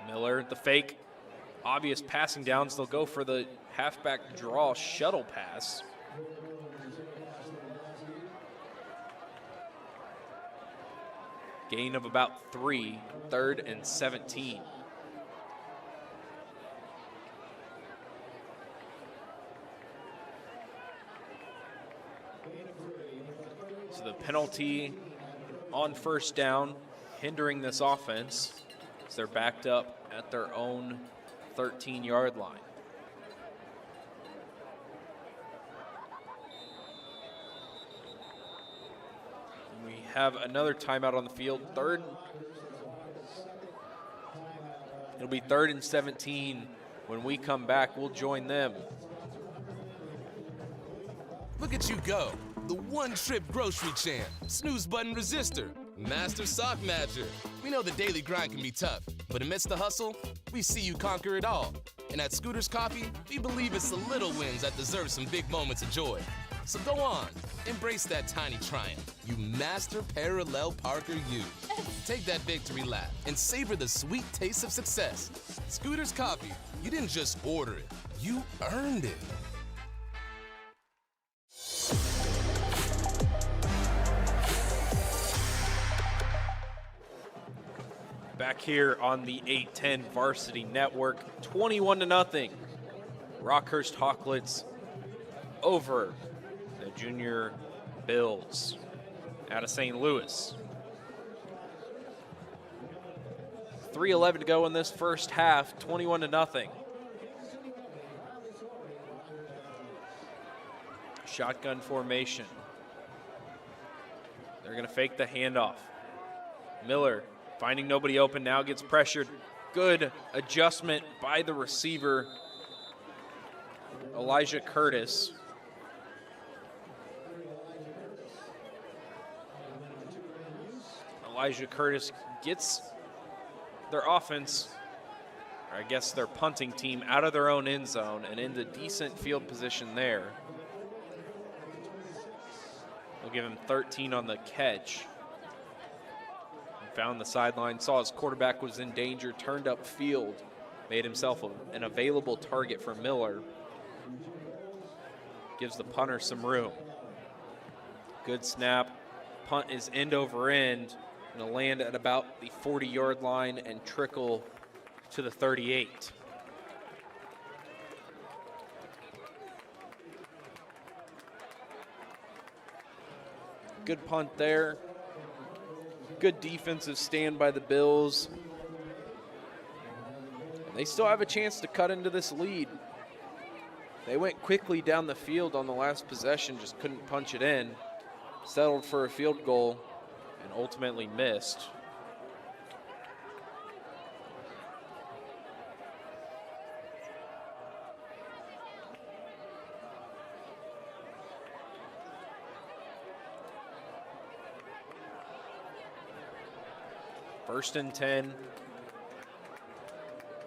Miller, the fake. Obvious passing downs. They'll go for the halfback draw shuttle pass. Gain of about 3, 3rd and 17. So the penalty on 1st down, hindering this offense as they're backed up at their own 13-yard line. We have another timeout on the field. It'll be 3rd and 17. When we come back, we'll join them. Look at you go. The one-trip grocery champ. Snooze button resistor. Master sock matcher. We know the daily grind can be tough, but amidst the hustle, we see you conquer it all. And at Scooter's Coffee, we believe it's the little wins that deserve some big moments of joy. So go on, embrace that tiny triumph. You master parallel Parker you. Take that victory lap and savor the sweet taste of success. Scooter's Coffee, you didn't just order it, you earned it. Back here on the 810 Varsity Network, 21-0. Rockhurst Hawklets over the Junior Bills out of St. Louis. 3:11 to go in this first half, 21-0. Shotgun formation. They're going to fake the handoff. Miller finding nobody open, now gets pressured. Good adjustment by the receiver, Elijah Curtis. Elijah Curtis gets their offense, or I guess their punting team, out of their own end zone and into decent field position there. They'll give him 13 on the catch. Found the sideline, saw his quarterback was in danger, turned upfield, made himself an available target for Miller. Gives the punter some room. Good snap. Punt is end over end. Going to land at about the 40-yard line and trickle to the 38. Good punt there. Good defensive stand by the Bills. And they still have a chance to cut into this lead. They went quickly down the field on the last possession, just couldn't punch it in. Settled for a field goal and ultimately missed. First and 10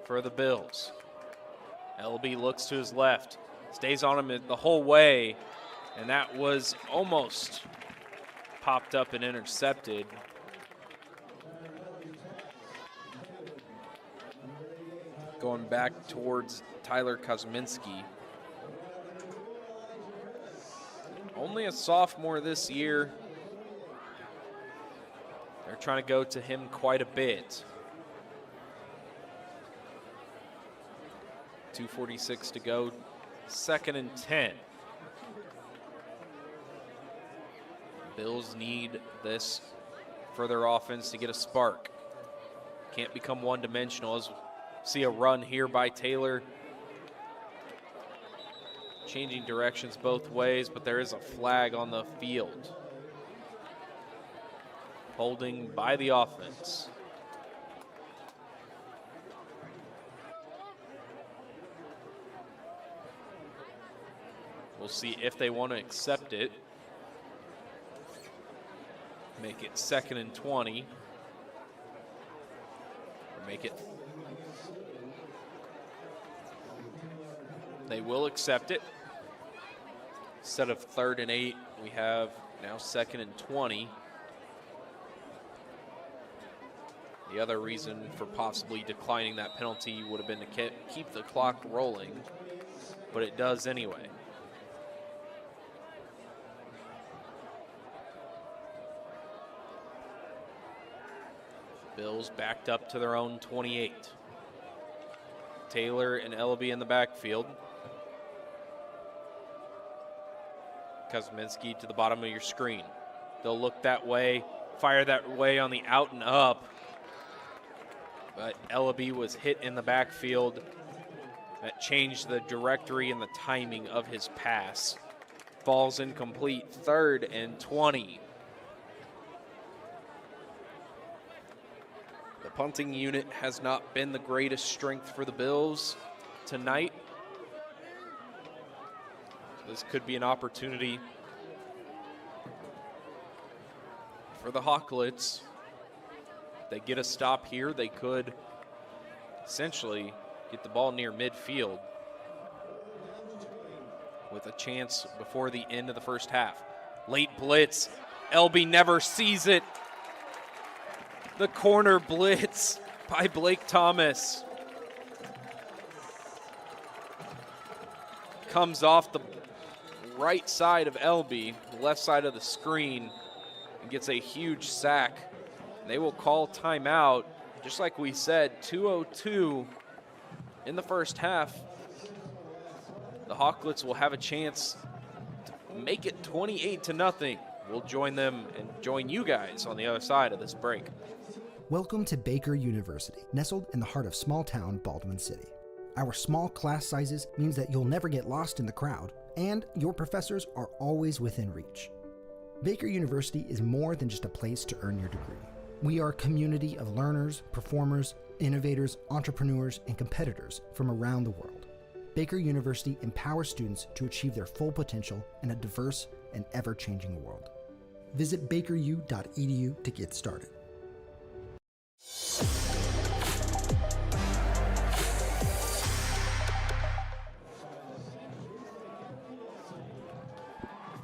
for the Bills. LB looks to his left, stays on him the whole way, and that was almost popped up and intercepted. Going back towards Tyler Kosminski. Only a sophomore this year. They're trying to go to him quite a bit. 2:46 to go, 2nd and 10. Bills need this for their offense to get a spark. Can't become one-dimensional. As we see a run here by Taylor. Changing directions both ways, but there is a flag on the field. Holding by the offense. We'll see if they want to accept it. Make it 2nd and 20. Or make it. They will accept it. Instead of 3rd and 8, we have now 2nd and 20. The other reason for possibly declining that penalty would have been to keep the clock rolling, but it does anyway. Bills backed up to their own 28. Taylor and Ellaby in the backfield. Kosminski to the bottom of your screen. They'll look that way, fire that way on the out and up. But Ellaby was hit in the backfield. That changed the directory and the timing of his pass. Ball's incomplete, 3rd and 20. The punting unit has not been the greatest strength for the Bills tonight. So this could be an opportunity for the Hawklets. If they get a stop here, they could essentially get the ball near midfield with a chance before the end of the first half. Late blitz. LB never sees it. The corner blitz by Blake Thomas. Comes off the right side of LB, the left side of the screen, and gets a huge sack. They will call timeout. Just like we said, 2:02 in the first half. The Hawklets will have a chance to make it 28-0. We'll join them and join you guys on the other side of this break. Welcome to Baker University, nestled in the heart of small town Baldwin City. Our small class sizes means that you'll never get lost in the crowd, and your professors are always within reach. Baker University is more than just a place to earn your degree. We are a community of learners, performers, innovators, entrepreneurs, and competitors from around the world. Baker University empowers students to achieve their full potential in a diverse and ever-changing world. Visit bakeru.edu to get started.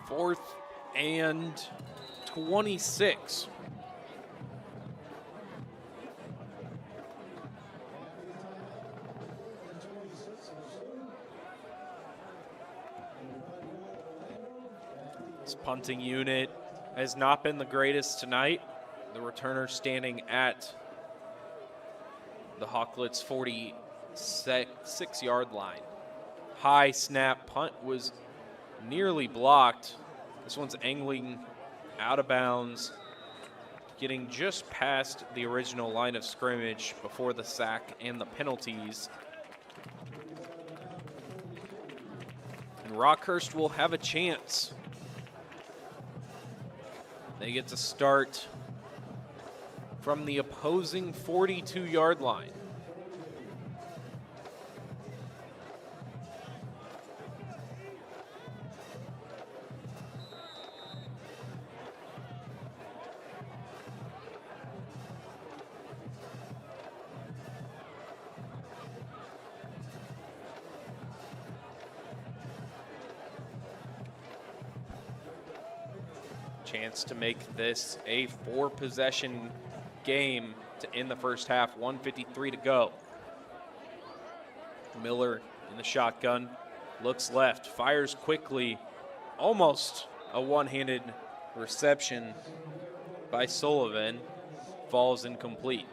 Fourth and 26. This punting unit has not been the greatest tonight. The returner standing at the Hawklets' 46-yard line. High snap punt was nearly blocked. This one's angling out of bounds, getting just past the original line of scrimmage before the sack and the penalties. And Rockhurst will have a chance. They get to start from the opposing 42-yard line. Chance to make this a 4-possession game to end the first half. 1:53 to go. Miller in the shotgun, looks left, fires quickly, almost a one-handed reception by Sullivan, falls incomplete.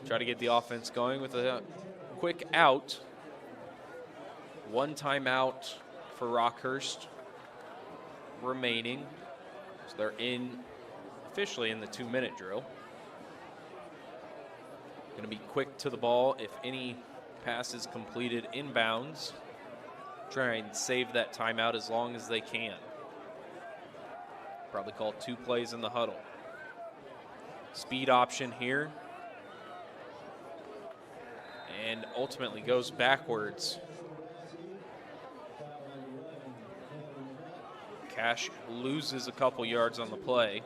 Try to get the offense going with a quick out. One timeout for Rockhurst remaining. So they're officially in the 2-minute drill. Going to be quick to the ball if any pass is completed inbounds. Try and save that timeout as long as they can. Probably call 2 plays in the huddle. Speed option here. And ultimately goes backwards. Cash loses a couple yards on the play.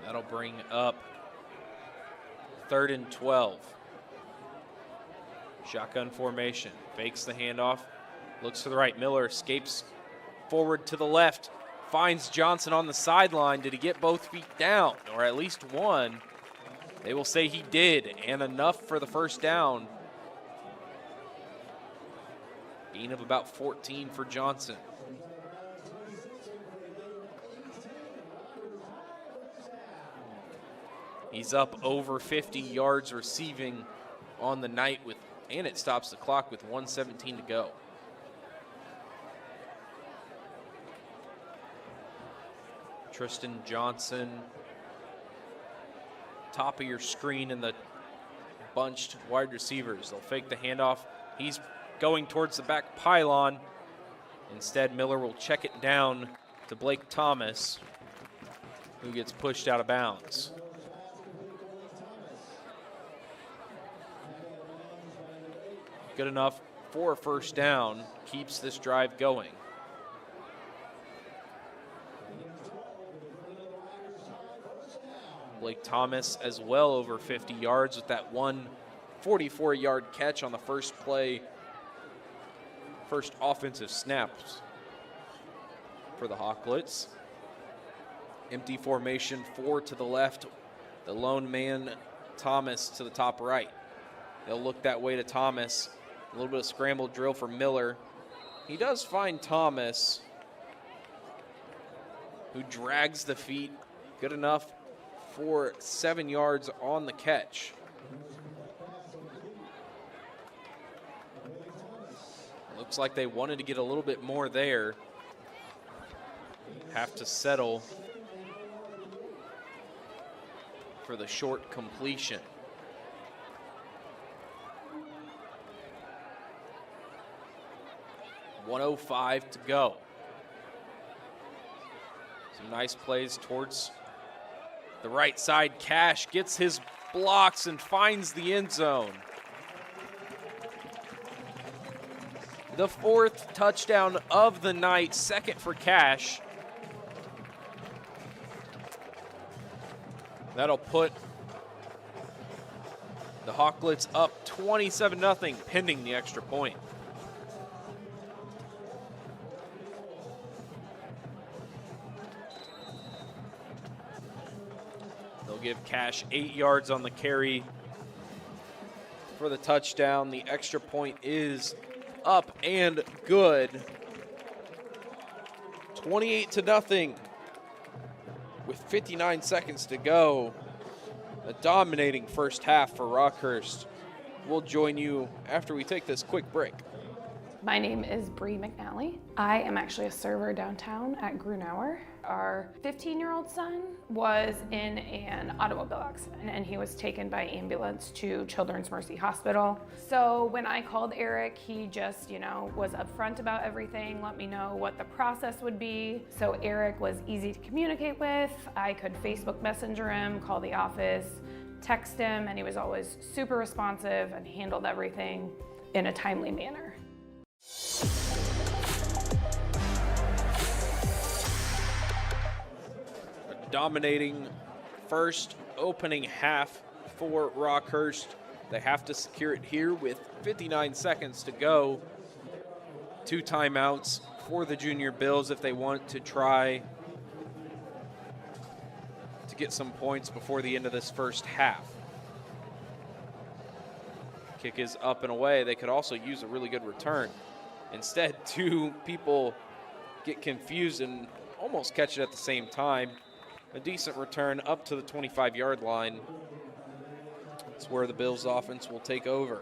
That'll bring up 3rd and 12. Shotgun formation, fakes the handoff, looks to the right. Miller escapes forward to the left, finds Johnson on the sideline. Did he get both feet down, or at least one? They will say he did, and enough for the first down. Gain of about 14 for Johnson. He's up over 50 yards receiving on the night, and it stops the clock with 1:17 to go. Tristan Johnson, top of your screen in the bunched wide receivers. They'll fake the handoff. He's going towards the back pylon. Instead, Miller will check it down to Blake Thomas, who gets pushed out of bounds. Good enough for a first down, keeps this drive going. Blake Thomas as well over 50 yards with that one 44-yard catch on the first play, first offensive snaps for the Hawklets. Empty formation, 4 to the left, the lone man Thomas to the top right. They'll look that way to Thomas. A little bit of scramble drill for Miller. He does find Thomas, who drags the feet. Good enough for 7 yards on the catch. Looks like they wanted to get a little bit more there. Have to settle for the short completion. .105 to go. Some nice plays towards the right side. Cash gets his blocks and finds the end zone. The 4th touchdown of the night, second for Cash. That'll put the Hawklets up 27-0, pending the extra point. They'll give Cash 8 yards on the carry for the touchdown. The extra point is up and good. 28-0 with 59 seconds to go. A dominating first half for Rockhurst. We'll join you after we take this quick break. My name is Bree McNally. I am actually a server downtown at Grunauer. Our 15-year-old son was in an automobile accident and he was taken by ambulance to Children's Mercy Hospital. So when I called Eric, he just, was upfront about everything, let me know what the process would be. So Eric was easy to communicate with. I could Facebook Messenger him, call the office, text him, and he was always super responsive and handled everything in a timely manner. Dominating first opening half for Rockhurst. They have to secure it here with 59 seconds to go. 2 timeouts for the Junior Bills if they want to try to get some points before the end of this first half. Kick is up and away. They could also use a really good return. Instead, 2 people get confused and almost catch it at the same time. A decent return up to the 25-yard line. That's where the Bills offense will take over.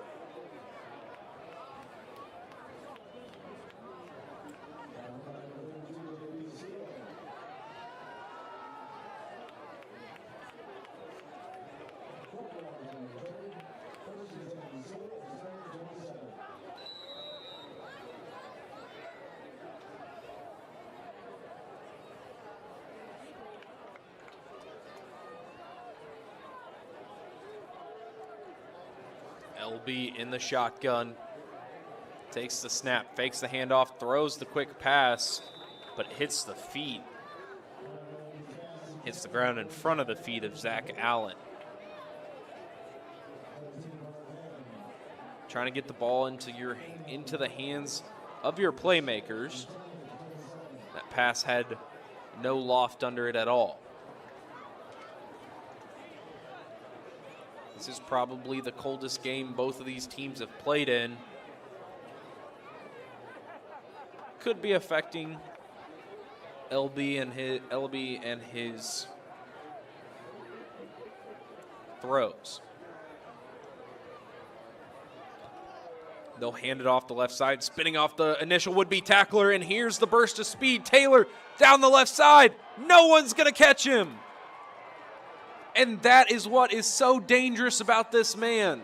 LB in the shotgun, takes the snap, fakes the handoff, throws the quick pass, but hits the feet. Hits the ground in front of the feet of Zach Allen. Trying to get the ball into the hands of your playmakers. That pass had no loft under it at all. This is probably the coldest game both of these teams have played in. Could be affecting LB and his throws. They'll hand it off the left side, spinning off the initial would-be tackler, and here's the burst of speed. Taylor down the left side. No one's gonna catch him. And that is what is so dangerous about this man.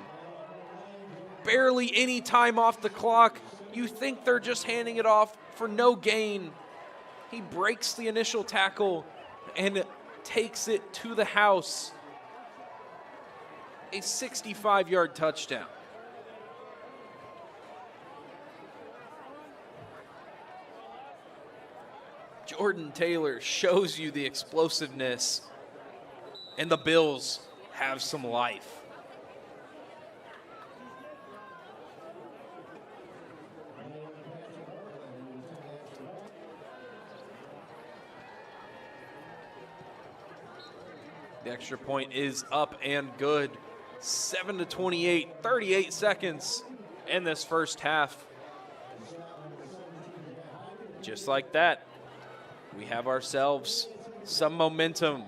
Barely any time off the clock. You think they're just handing it off for no gain. He breaks the initial tackle and takes it to the house. A 65-yard touchdown. Jordan Taylor shows you the explosiveness, and the Bills have some life. The extra point is up and good. 7-28, 38 seconds in this first half. Just like that, we have ourselves some momentum.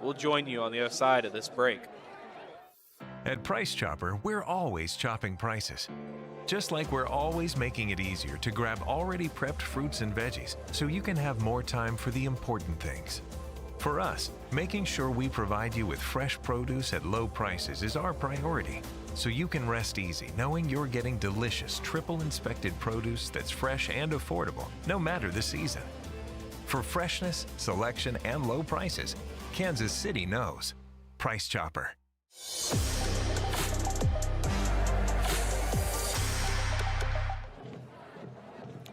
We'll join you on the other side of this break. At Price Chopper, we're always chopping prices. Just like we're always making it easier to grab already prepped fruits and veggies so you can have more time for the important things. For us, making sure we provide you with fresh produce at low prices is our priority, so you can rest easy knowing you're getting delicious, triple-inspected produce that's fresh and affordable, no matter the season. For freshness, selection, and low prices, Kansas City knows. Price Chopper.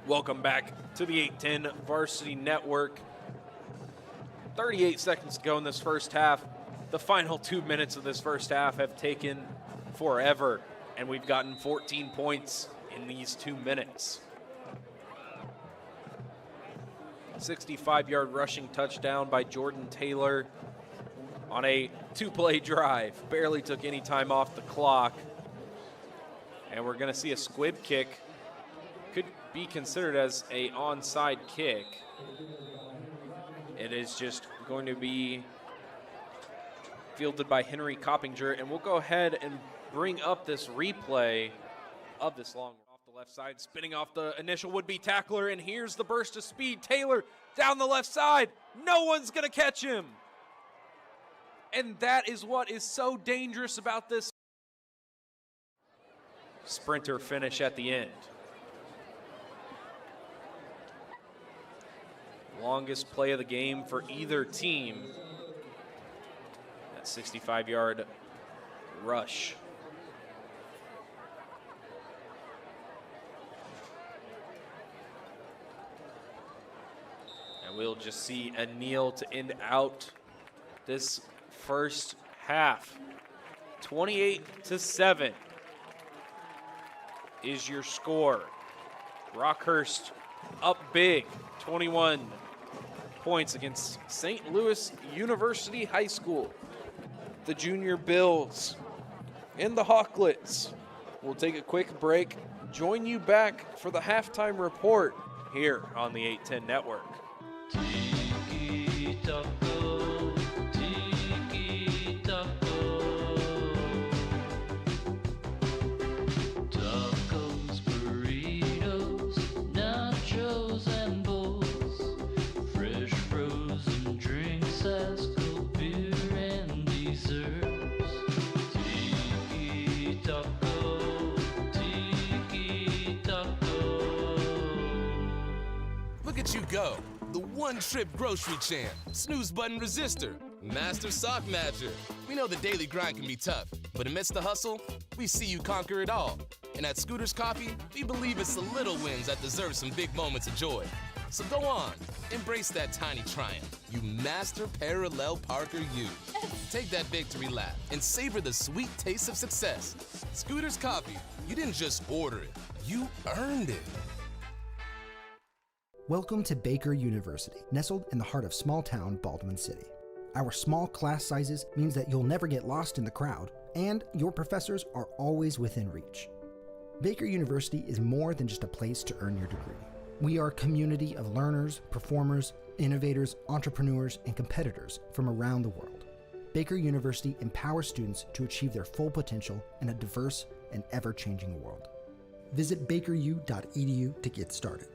Welcome back to the 810 Varsity Network. 38 seconds to go in this first half. The final 2 minutes of this first half have taken forever, and we've gotten 14 points in these 2 minutes. 65-yard rushing touchdown by Jordan Taylor on a 2-play drive. Barely took any time off the clock. And we're going to see a squib kick. Could be considered as a onside kick. It is just going to be fielded by Henry Coppinger, and we'll go ahead and bring up this replay of this long off the left side, spinning off the initial would-be tackler, and here's the burst of speed. Taylor down the left side. No one's going to catch him. And that is what is so dangerous about this sprinter finish at the end. Longest play of the game for either team. That 65-yard rush. And we'll just see a kneel to end out this first half. 28-7 is your score. Rockhurst up big, 21 points against St. Louis University High School. The Junior Bills and the Hawklets will take a quick break. Join you back for the halftime report here on the 810 Network. Tiki taco, tiki taco. Tacos, burritos, nachos, and bowls. Fresh frozen drinks, ice cold beer, and desserts. Tiki taco, tiki taco. Look at you go. The one-trip grocery champ, snooze button resistor, master sock matcher. We know the daily grind can be tough, but amidst the hustle, we see you conquer it all. And at Scooter's Coffee, we believe it's the little wins that deserve some big moments of joy. So go on, embrace that tiny triumph. You master parallel Parker you. Take that victory lap and savor the sweet taste of success. Scooter's Coffee, you didn't just order it, you earned it. Welcome to Baker University, nestled in the heart of small-town Baldwin City. Our small class sizes means that you'll never get lost in the crowd, and your professors are always within reach. Baker University is more than just a place to earn your degree. We are a community of learners, performers, innovators, entrepreneurs, and competitors from around the world. Baker University empowers students to achieve their full potential in a diverse and ever-changing world. Visit bakeru.edu to get started.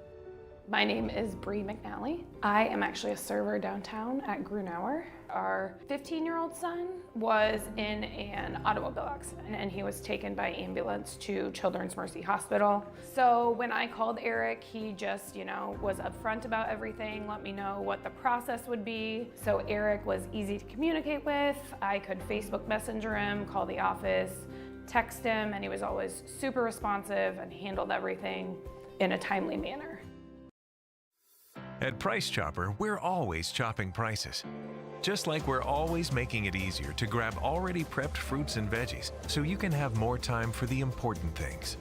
My name is Bree McNally. I am actually a server downtown at Grunauer. Our 15-year-old son was in an automobile accident and he was taken by ambulance to Children's Mercy Hospital. So when I called Eric, he just, was upfront about everything, let me know what the process would be. So Eric was easy to communicate with. I could Facebook Messenger him, call the office, text him, and he was always super responsive and handled everything in a timely manner. At Price Chopper, we're always chopping prices. Just like we're always making it easier to grab already prepped fruits and veggies so you can have more time for the important things.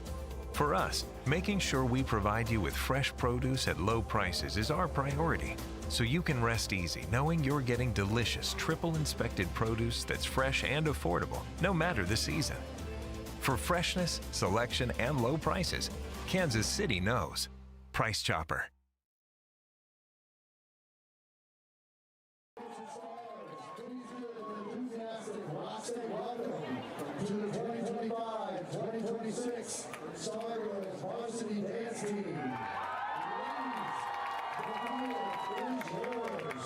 For us, making sure we provide you with fresh produce at low prices is our priority, so you can rest easy knowing you're getting delicious, triple-inspected produce that's fresh and affordable, no matter the season. For freshness, selection, and low prices, Kansas City knows. Price Chopper. To the 2025-2026 Sullivan Varsity Dance Team. Ladies, the field is yours.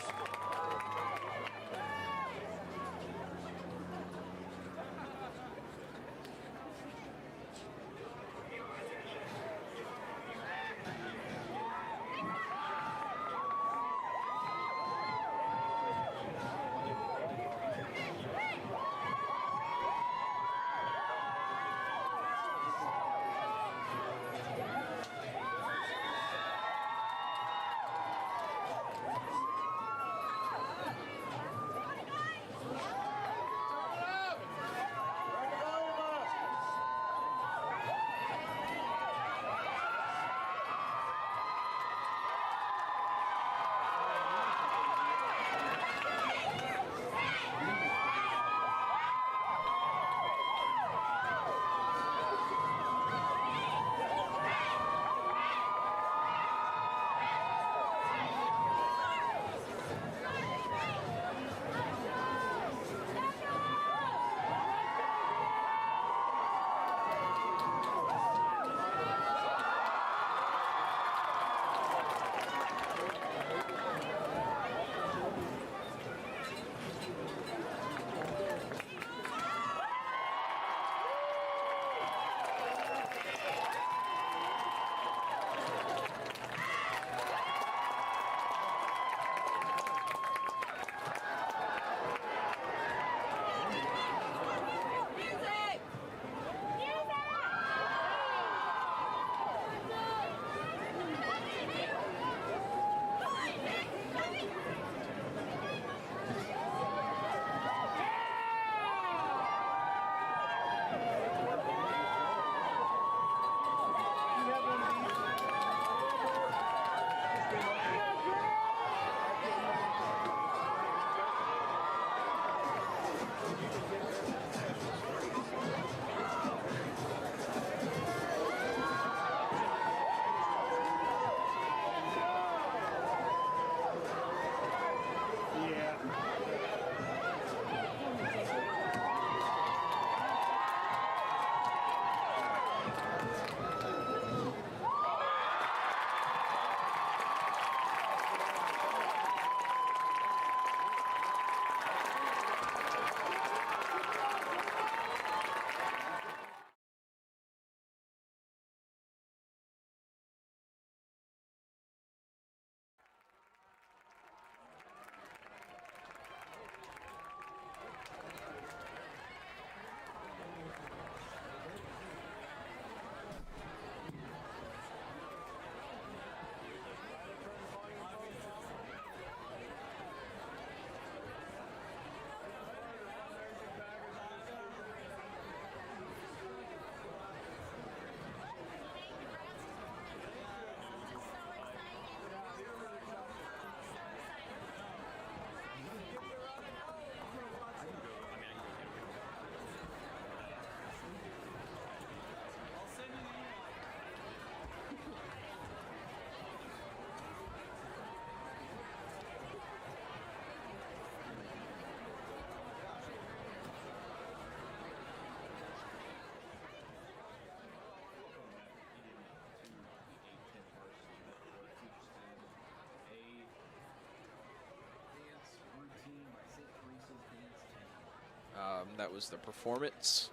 that was the performance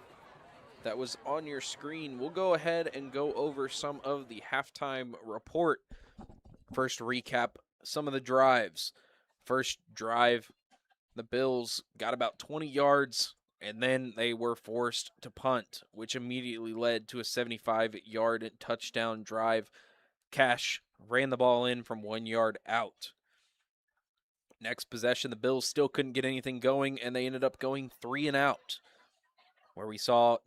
that was on your screen. We'll go ahead and go over some of the halftime report. First, recap some of the drives. First drive, the Bills got about 20 yards, and then they were forced to punt, which immediately led to a 75-yard touchdown drive. Cash ran the ball in from 1 yard out. Next possession, the Bills still couldn't get anything going, and they ended up going 3 and out, where we saw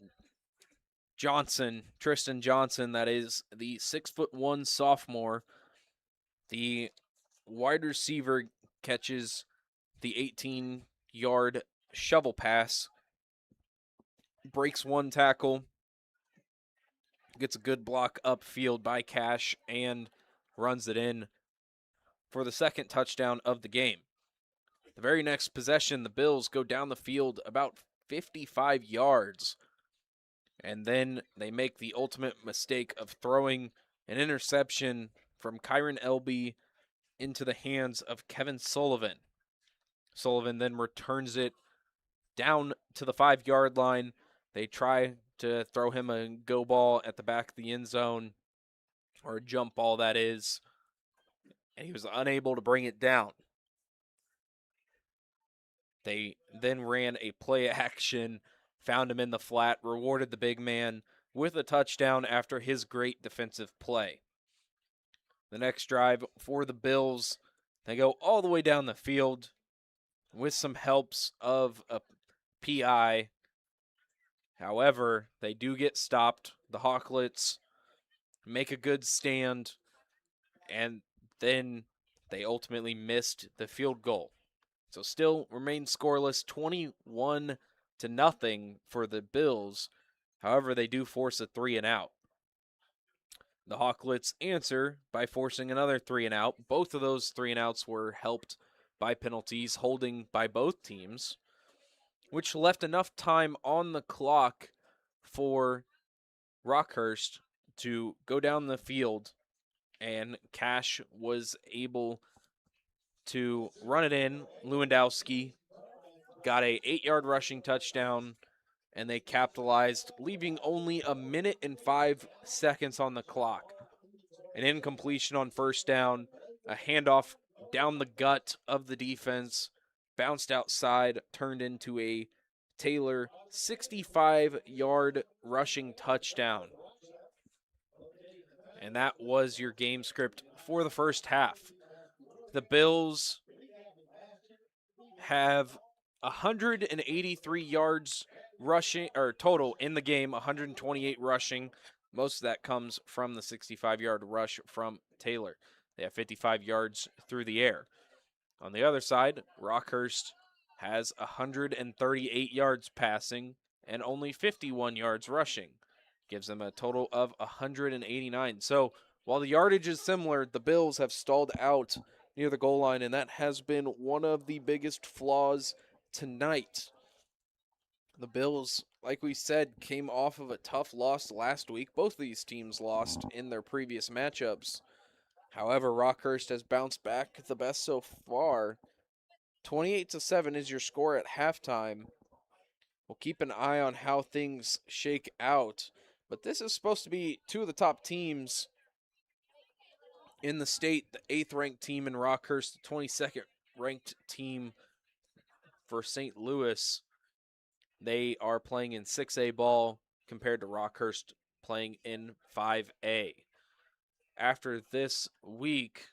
Tristan Johnson, that is the 6'1" sophomore, the wide receiver, catches the 18-yard shovel pass, breaks one tackle, gets a good block upfield by Cash, and runs it in for the second touchdown of the game. The very next possession, the Bills go down the field about 55 yards, and then they make the ultimate mistake of throwing an interception from Kyron Elby into the hands of Kevin Sullivan. Sullivan then returns it down to the 5-yard line. They try to throw him a go ball at the back of the end zone, or a jump ball, that is, and he was unable to bring it down. They then ran a play action, found him in the flat, rewarded the big man with a touchdown after his great defensive play. The next drive for the Bills, they go all the way down the field with some helps of a PI. However, they do get stopped. The Hawklets make a good stand, and then they ultimately missed the field goal. So still remains scoreless, 21-0 for the Bills. However, they do force a 3 and out. The Hawklets answer by forcing another 3 and out. Both of those 3 and outs were helped by penalties, holding by both teams, which left enough time on the clock for Rockhurst to go down the field, and Cash was able to run it in. Lewandowski got a 8-yard rushing touchdown, and they capitalized, leaving only a minute and 5 seconds on the clock. An incompletion on first down, a handoff down the gut of the defense, bounced outside, turned into a Taylor 65-yard rushing touchdown. And that was your game script for the first half. The Bills have 183 yards rushing, or total in the game, 128 rushing. Most of that comes from the 65-yard rush from Taylor. They have 55 yards through the air. On the other side, Rockhurst has 138 yards passing and only 51 yards rushing. Gives them a total of 189. So while the yardage is similar, the Bills have stalled out near the goal line, and that has been one of the biggest flaws tonight. The Bills, like we said, came off of a tough loss last week. Both of these teams lost in their previous matchups. However, Rockhurst has bounced back the best so far. 28-7 is your score at halftime. We'll keep an eye on how things shake out. But this is supposed to be two of the top teams in the state. The 8th-ranked team in Rockhurst, the 22nd-ranked team for St. Louis. They are playing in 6A ball compared to Rockhurst playing in 5A. After this week,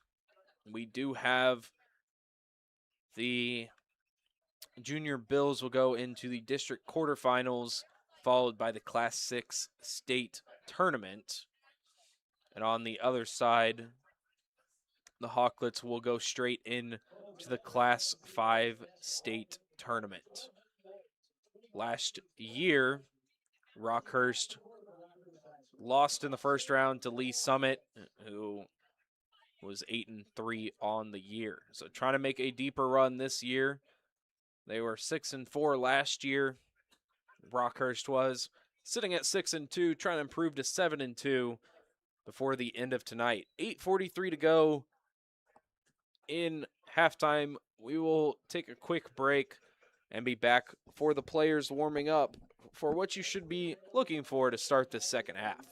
we do have the Junior Bills will go into the district quarterfinals, followed by the Class 6 state tournament. And on the other side, the Hawklets will go straight in to the Class 5 state tournament. Last year, Rockhurst lost in the first round to Lee Summit, who was 8-3 on the year. So trying to make a deeper run this year. They were 6-4 last year. Rockhurst was sitting at 6-2, trying to improve to 7-2 before the end of tonight. 8:43 to go in halftime. We will take a quick break, and be back for the players warming up for what you should be looking for to start this second half.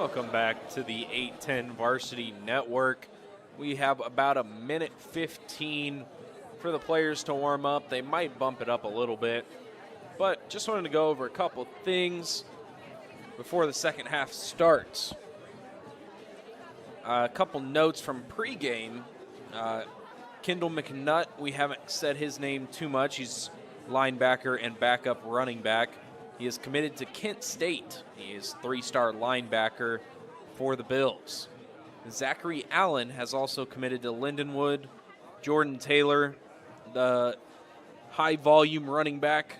Welcome back to the 810 Varsity Network. We have about a minute 15 for the players to warm up. They might bump it up a little bit, but just wanted to go over a couple things before the second half starts. A couple notes from pregame. Kendall McNutt, we haven't said his name too much. He's linebacker and backup running back. He is committed to Kent State. He is 3-star linebacker for the Bills. Zachary Allen has also committed to Lindenwood. Jordan Taylor, the high-volume running back,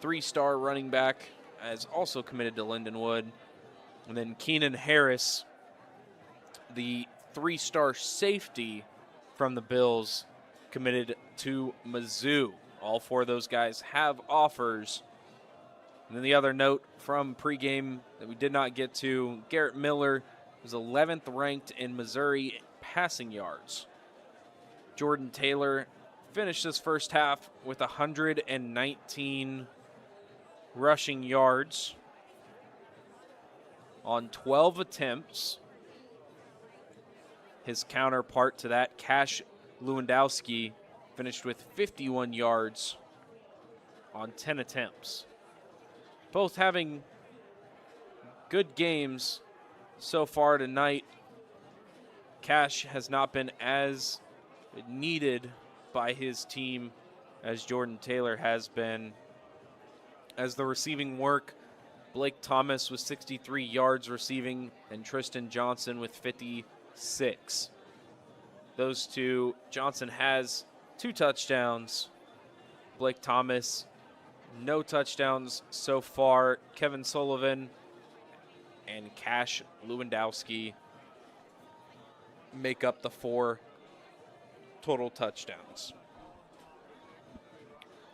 3-star running back, has also committed to Lindenwood. And then Keenan Harris, the 3-star safety from the Bills, committed to Mizzou. All four of those guys have offers. And then the other note from pregame that we did not get to, Garrett Miller was 11th ranked in Missouri passing yards. Jordan Taylor finished this first half with 119 rushing yards on 12 attempts. His counterpart to that, Cash Lewandowski, finished with 51 yards on 10 attempts. Both having good games so far tonight. Cash has not been as needed by his team as Jordan Taylor has been. As the receiving work, Blake Thomas with 63 yards receiving and Tristan Johnson with 56. Those two, Johnson has 2 touchdowns. Blake Thomas, no touchdowns so far. Kevin Sullivan and Cash Lewandowski make up the 4 total touchdowns.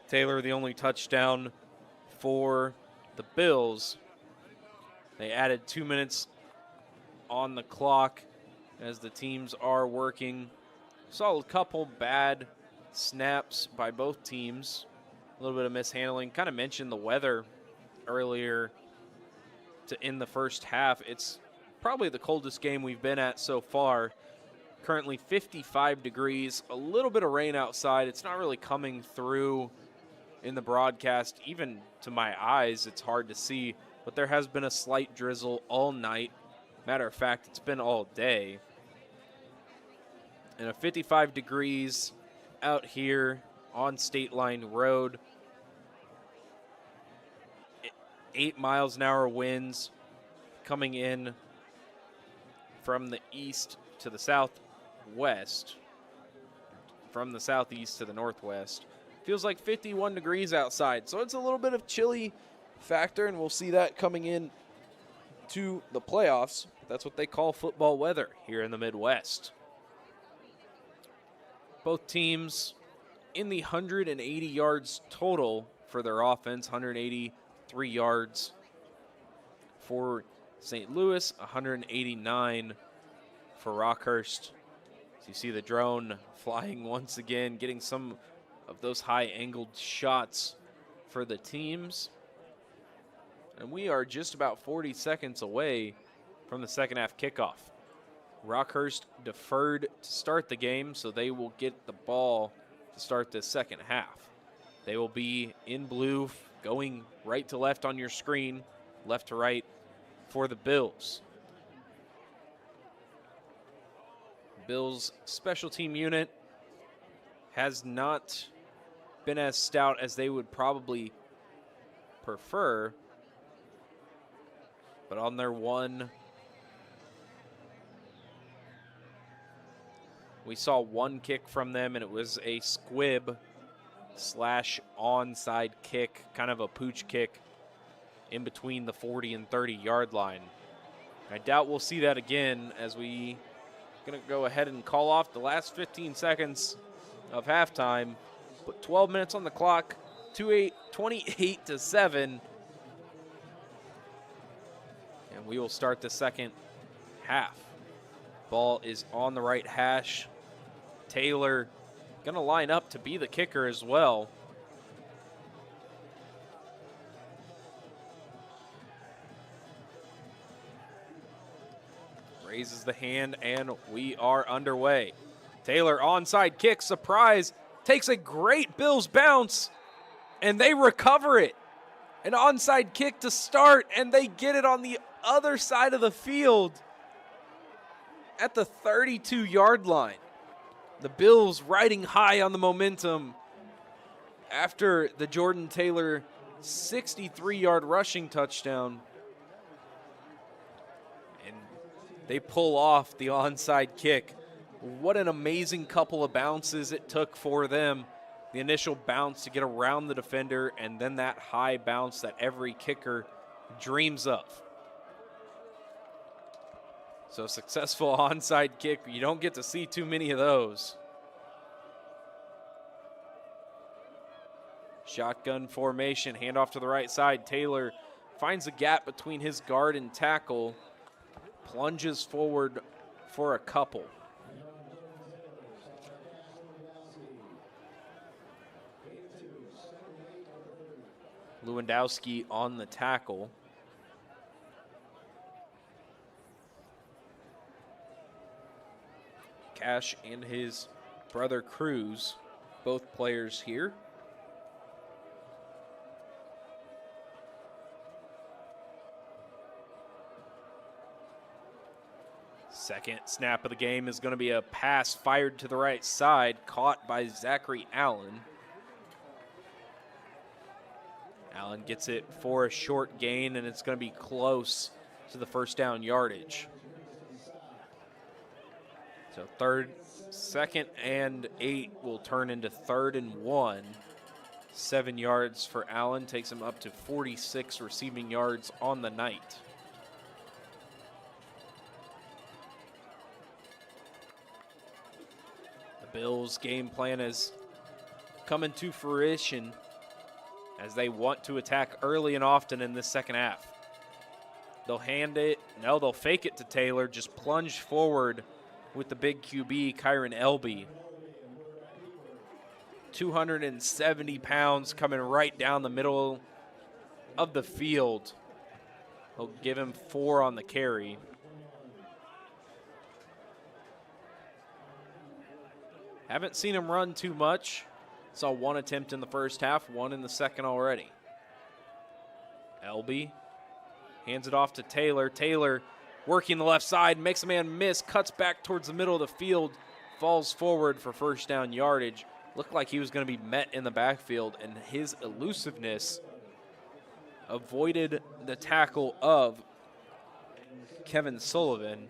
Taylor, the only touchdown for the Bills. They added 2 minutes on the clock as the teams are working. Saw a couple bad snaps by both teams. A little bit of mishandling. Kind of mentioned the weather earlier to end the first half. It's probably the coldest game we've been at so far. Currently 55 degrees, a little bit of rain outside. It's not really coming through in the broadcast. Even to my eyes, it's hard to see, but there has been a slight drizzle all night. Matter of fact, it's been all day. And a 55 degrees out here on State Line Road. 8 miles an hour winds coming in from the east to the southwest, from the southeast to the northwest. Feels like 51 degrees outside, so it's a little bit of chilly factor, and we'll see that coming in to the playoffs. That's what they call football weather here in the Midwest. Both teams in the 180 yards total for their offense, 183 yards for St. Louis, 189 for Rockhurst. So you see the drone flying once again, getting some of those high-angled shots for the teams. And we are just about 40 seconds away from the second half kickoff. Rockhurst deferred to start the game, so they will get the ball to start the second half. They will be in blue, going right to left on your screen, left to right for the Bills. Bills special team unit has not been as stout as they would probably prefer, but on their one, we saw one kick from them, and it was a squib slash onside kick, kind of a pooch kick in between the 40 and 30 yard line. I doubt we'll see that again, as we going to go ahead and call off the last 15 seconds of halftime. Put 12 minutes on the clock, 28-7. And we will start the second half. Ball is on the right hash. Taylor going to line up to be the kicker as well. raises the hand, and we are underway. Taylor onside kick, surprise, takes a great Bills bounce, and they recover it. An onside kick to start, and they get it on the other side of the field at the 32-yard line. The Bills riding high on the momentum after the Jordan Taylor 63-yard rushing touchdown. And they pull off the onside kick. What an amazing couple of bounces it took for them. The initial bounce to get around the defender, and then that high bounce that every kicker dreams of. So successful onside kick. You don't get to see too many of those. Shotgun formation, handoff to the right side. Taylor finds a gap between his guard and tackle, plunges forward for a couple. Lewandowski on the tackle. Cash and his brother Cruz, both players here. Second snap of the game is going to be a pass fired to the right side, caught by Zachary Allen. Allen gets it for a short gain, and it's going to be close to the first down yardage. So second and 8 will turn into 3rd and 1. 7 yards for Allen, takes him up to 46 receiving yards on the night. The Bills' game plan is coming to fruition as they want to attack early and often in this second half. They'll hand it, no, they'll fake it to Taylor, just plunge forward with the big QB, Kyron Elby. 270 pounds coming right down the middle of the field. They'll give him 4 on the carry. Haven't seen him run too much. Saw 1 attempt in the first half, 1 in the second already. Elby hands it off to Taylor. Taylor working the left side, makes a man miss, cuts back towards the middle of the field, falls forward for first down yardage. Looked like he was going to be met in the backfield, and his elusiveness avoided the tackle of Kevin Sullivan.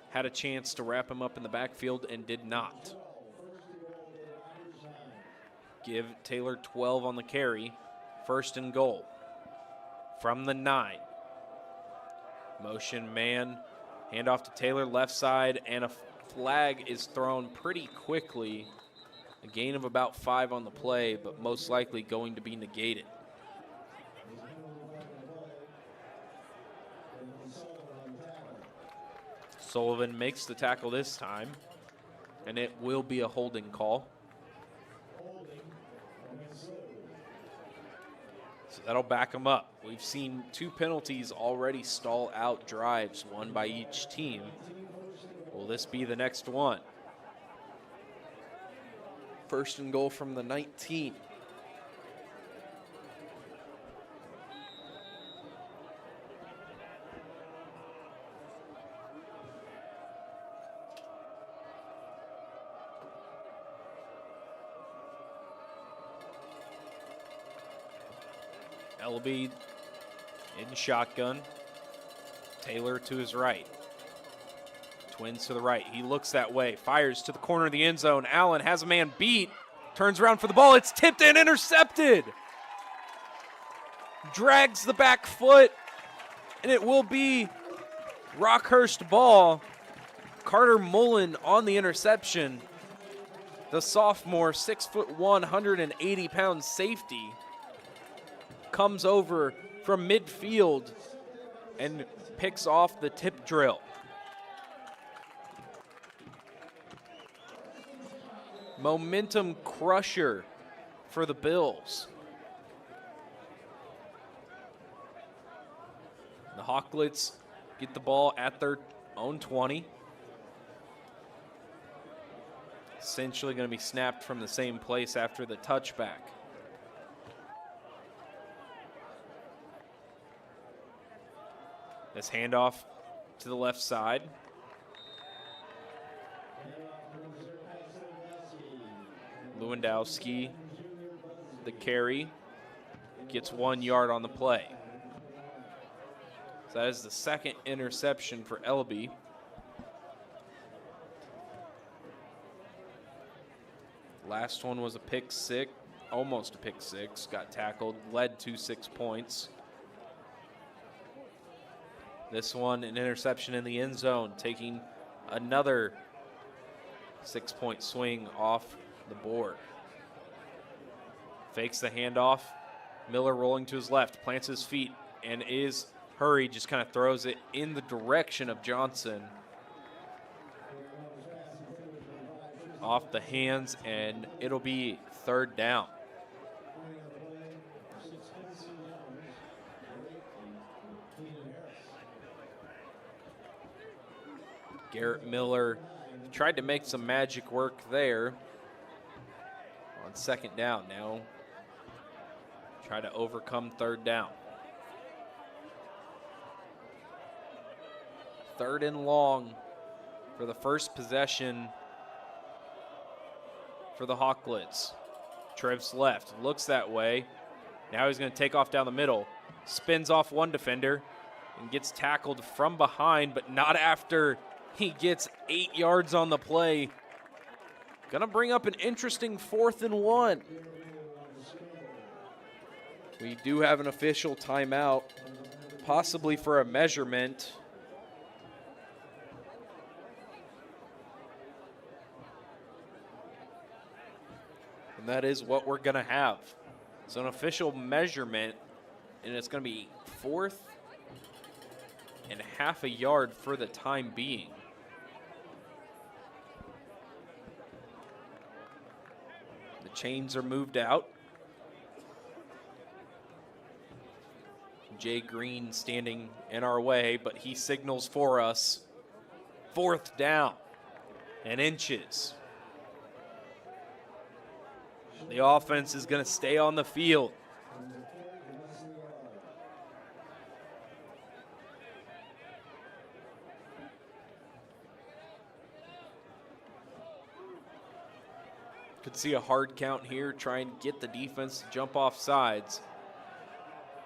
Had a chance to wrap him up in the backfield and did not. Give Taylor 12 on the carry. 1st and goal from the 9. Motion man, handoff to Taylor, left side, and a flag is thrown pretty quickly. A gain of about 5 on the play, but most likely going to be negated. Sullivan makes the tackle this time, and it will be a holding call. So that'll back them up. We've seen 2 penalties already stall out drives, 1 by each team. Will this be the next one? 1st and goal from the 19. Elby in shotgun. Taylor to his right. Twins to the right. He looks that way. Fires to the corner of the end zone. Allen has a man beat. Turns around for the ball. It's tipped and intercepted. Drags the back foot. And it will be Rockhurst ball. Carter Mullen on the interception. The sophomore, 6'1", 180-pound safety, comes over from midfield and picks off the tip drill. Momentum crusher for the Bills. The Hawklets get the ball at their own 20. Essentially going to be snapped from the same place after the touchback. This handoff to the left side. Lewandowski, the carry, gets 1 yard on the play. So that is the second interception for Elby. Last one was a pick six, almost a pick six, got tackled, led to 6 points. This one, an interception in the end zone, taking another 6-point swing off the board. Fakes the handoff. Miller rolling to his left, plants his feet, and is hurried, just kind of throws it in the direction of Johnson. Off the hands, and it'll be 3rd down. Garrett Miller tried to make some magic work there on 2nd down. Now try to overcome 3rd down. 3rd and long for the first possession for the Hawklets. Trips left, looks that way. Now he's going to take off down the middle. Spins off one defender and gets tackled from behind, but not after he gets 8 yards on the play. Gonna bring up an interesting 4th and 1. We do have an official timeout, possibly for a measurement. And that is what we're gonna have. So an official measurement, and it's gonna be 4th and half a yard for the time being. The chains are moved out. Jay Green standing in our way, but he signals for us. 4th down and inches. The offense is going to stay on the field. Could see a hard count here, try and get the defense to jump off sides.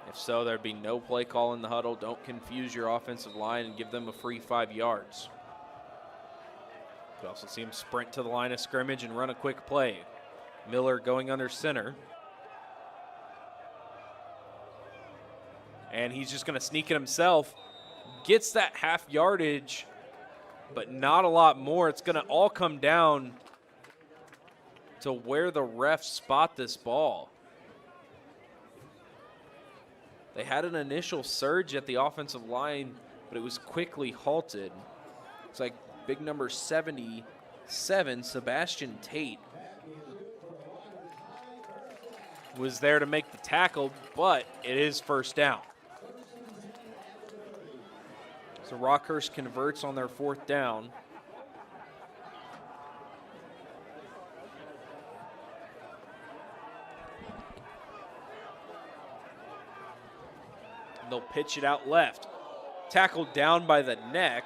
If so, there'd be no play call in the huddle. Don't confuse your offensive line and give them a free 5 yards. Could also see him sprint to the line of scrimmage and run a quick play. Miller going under center. And he's just going to sneak it himself. Gets that half yardage, but not a lot more. It's going to all come down to where the refs spot this ball. They had an initial surge at the offensive line, but it was quickly halted. It's like big number 77, Sebastian Tate, was there to make the tackle, but it is 1st down. So Rockhurst converts on their 4th down. They'll pitch it out left. Tackled down by the neck.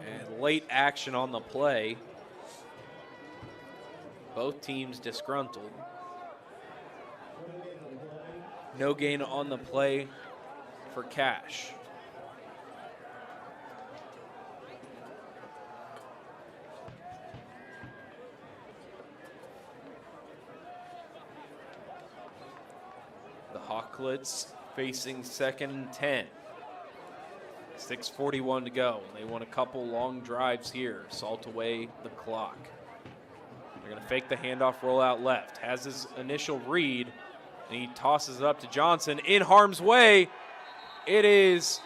And late action on the play. Both teams disgruntled. No gain on the play for Cash. The Hawklets facing 2nd and 10. 6:41 to go. They want a couple long drives here. Salt away the clock. They're going to fake the handoff, roll out left. Has his initial read, and he tosses it up to Johnson in harm's way. It is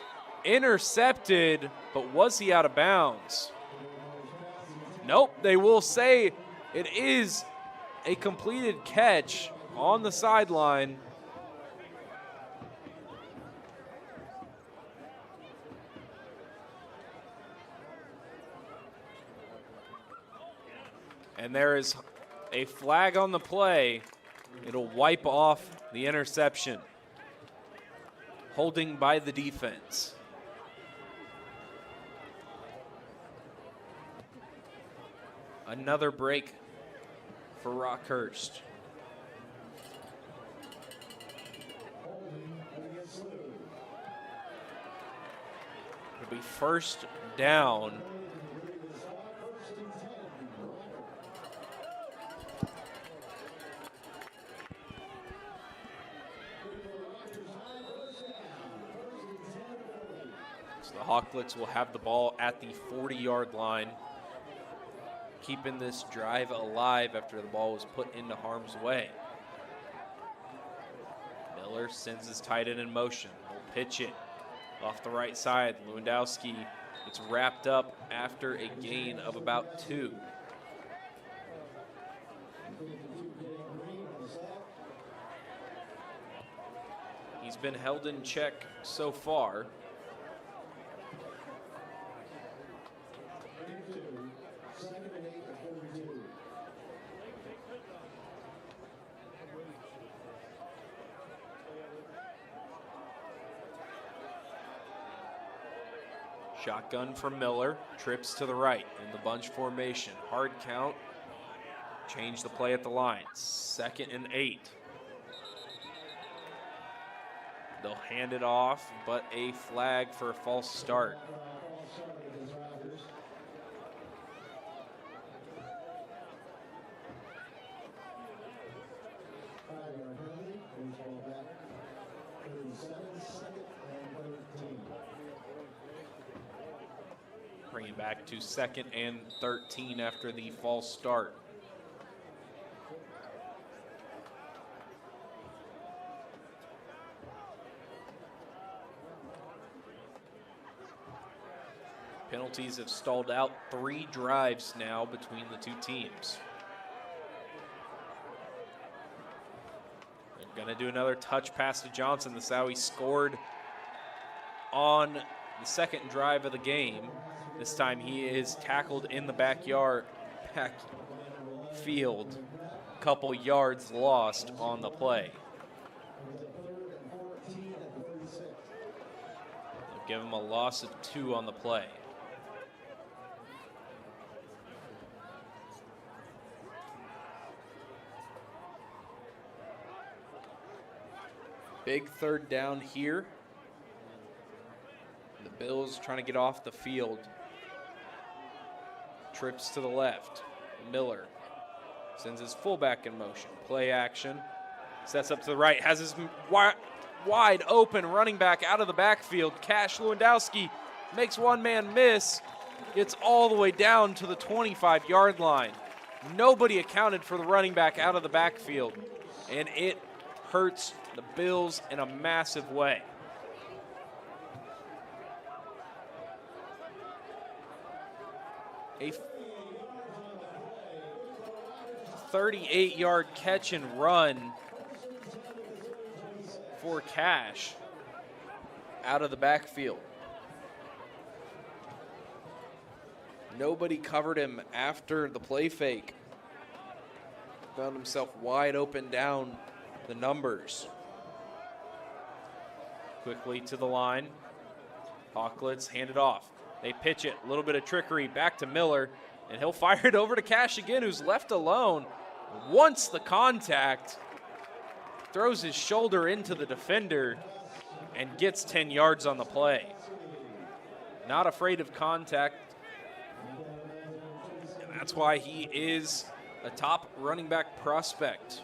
intercepted, but was he out of bounds? Nope, they will say it is a completed catch on the sideline. And there is a flag on the play. It'll wipe off the interception. Holding by the defense. Another break for Rockhurst. It'll be first down. So the Hawklets will have the ball at the 40-yard line, keeping this drive alive after the ball was put into harm's way. Miller sends his tight end in motion. He'll pitch it off the right side. Lewandowski gets wrapped up after a gain of about 2. He's been held in check so far. Shotgun from Miller, trips to the right in the bunch formation. Hard count, change the play at the line. 2nd and 8. They'll hand it off, but a flag for a false start. Bring it back to 2nd and 13 after the false start. Penalties have stalled out 3 drives now between the two teams. They're going to do another touch pass to Johnson. That's how he scored on the 2nd drive of the game. This time he is tackled in the backfield. Couple yards lost on the play. They'll give him a loss of 2 on the play. Big 3rd down here. The Bills trying to get off the field. Trips to the left. Miller sends his fullback in motion. Play action. Sets up to the right. Has his wide open running back out of the backfield. Cash Lewandowski makes one man miss. Gets all the way down to the 25-yard line. Nobody accounted for the running back out of the backfield. And it hurts the Bills in a massive way. A 38-yard catch and run for Cash out of the backfield. Nobody covered him after the play fake. Found himself wide open down the numbers. Quickly to the line. Hawklets hand it off. They pitch it, a little bit of trickery back to Miller, and he'll fire it over to Cash again, who's left alone. Wants the contact, throws his shoulder into the defender, and gets 10 yards on the play. Not afraid of contact, and that's why he is a top running back prospect.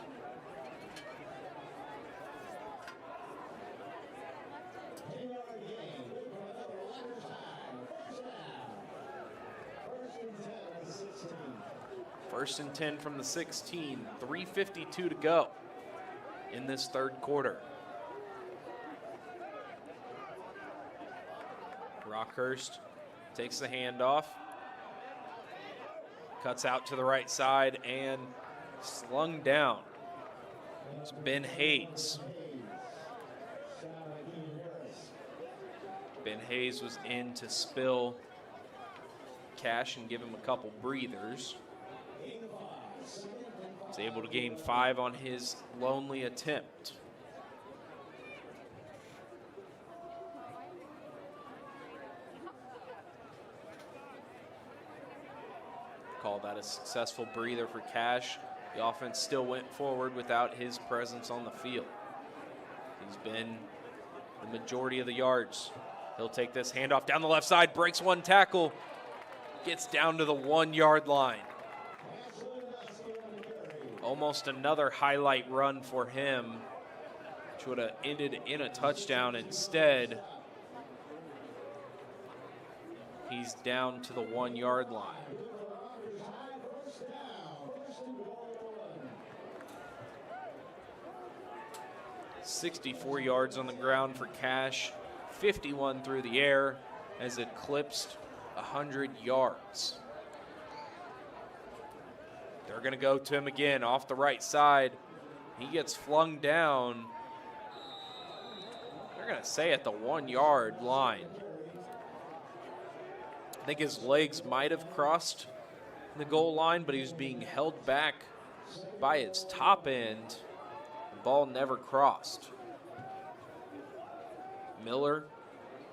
First and 10 from the 16, 3:52 to go in this 3rd quarter. Rockhurst takes the handoff, cuts out to the right side, and slung down. It's Ben Hayes. Ben Hayes was in to spill Cash and give him a couple breathers. He's able to gain 5 on his lonely attempt. Call that a successful breather for Cash. The offense still went forward without his presence on the field. He's been the majority of the yards. He'll take this handoff down the left side, breaks one tackle, gets down to the 1-yard line. Almost another highlight run for him, which would have ended in a touchdown. Instead, he's down to the 1-yard line. $64 yards on the ground for Cash, 51 through the air as it eclipsed 100 yards. They're going to go to him again off the right side. He gets flung down. They're going to say at the 1-yard line. I think his legs might have crossed the goal line, but he was being held back by his top end. The ball never crossed. Miller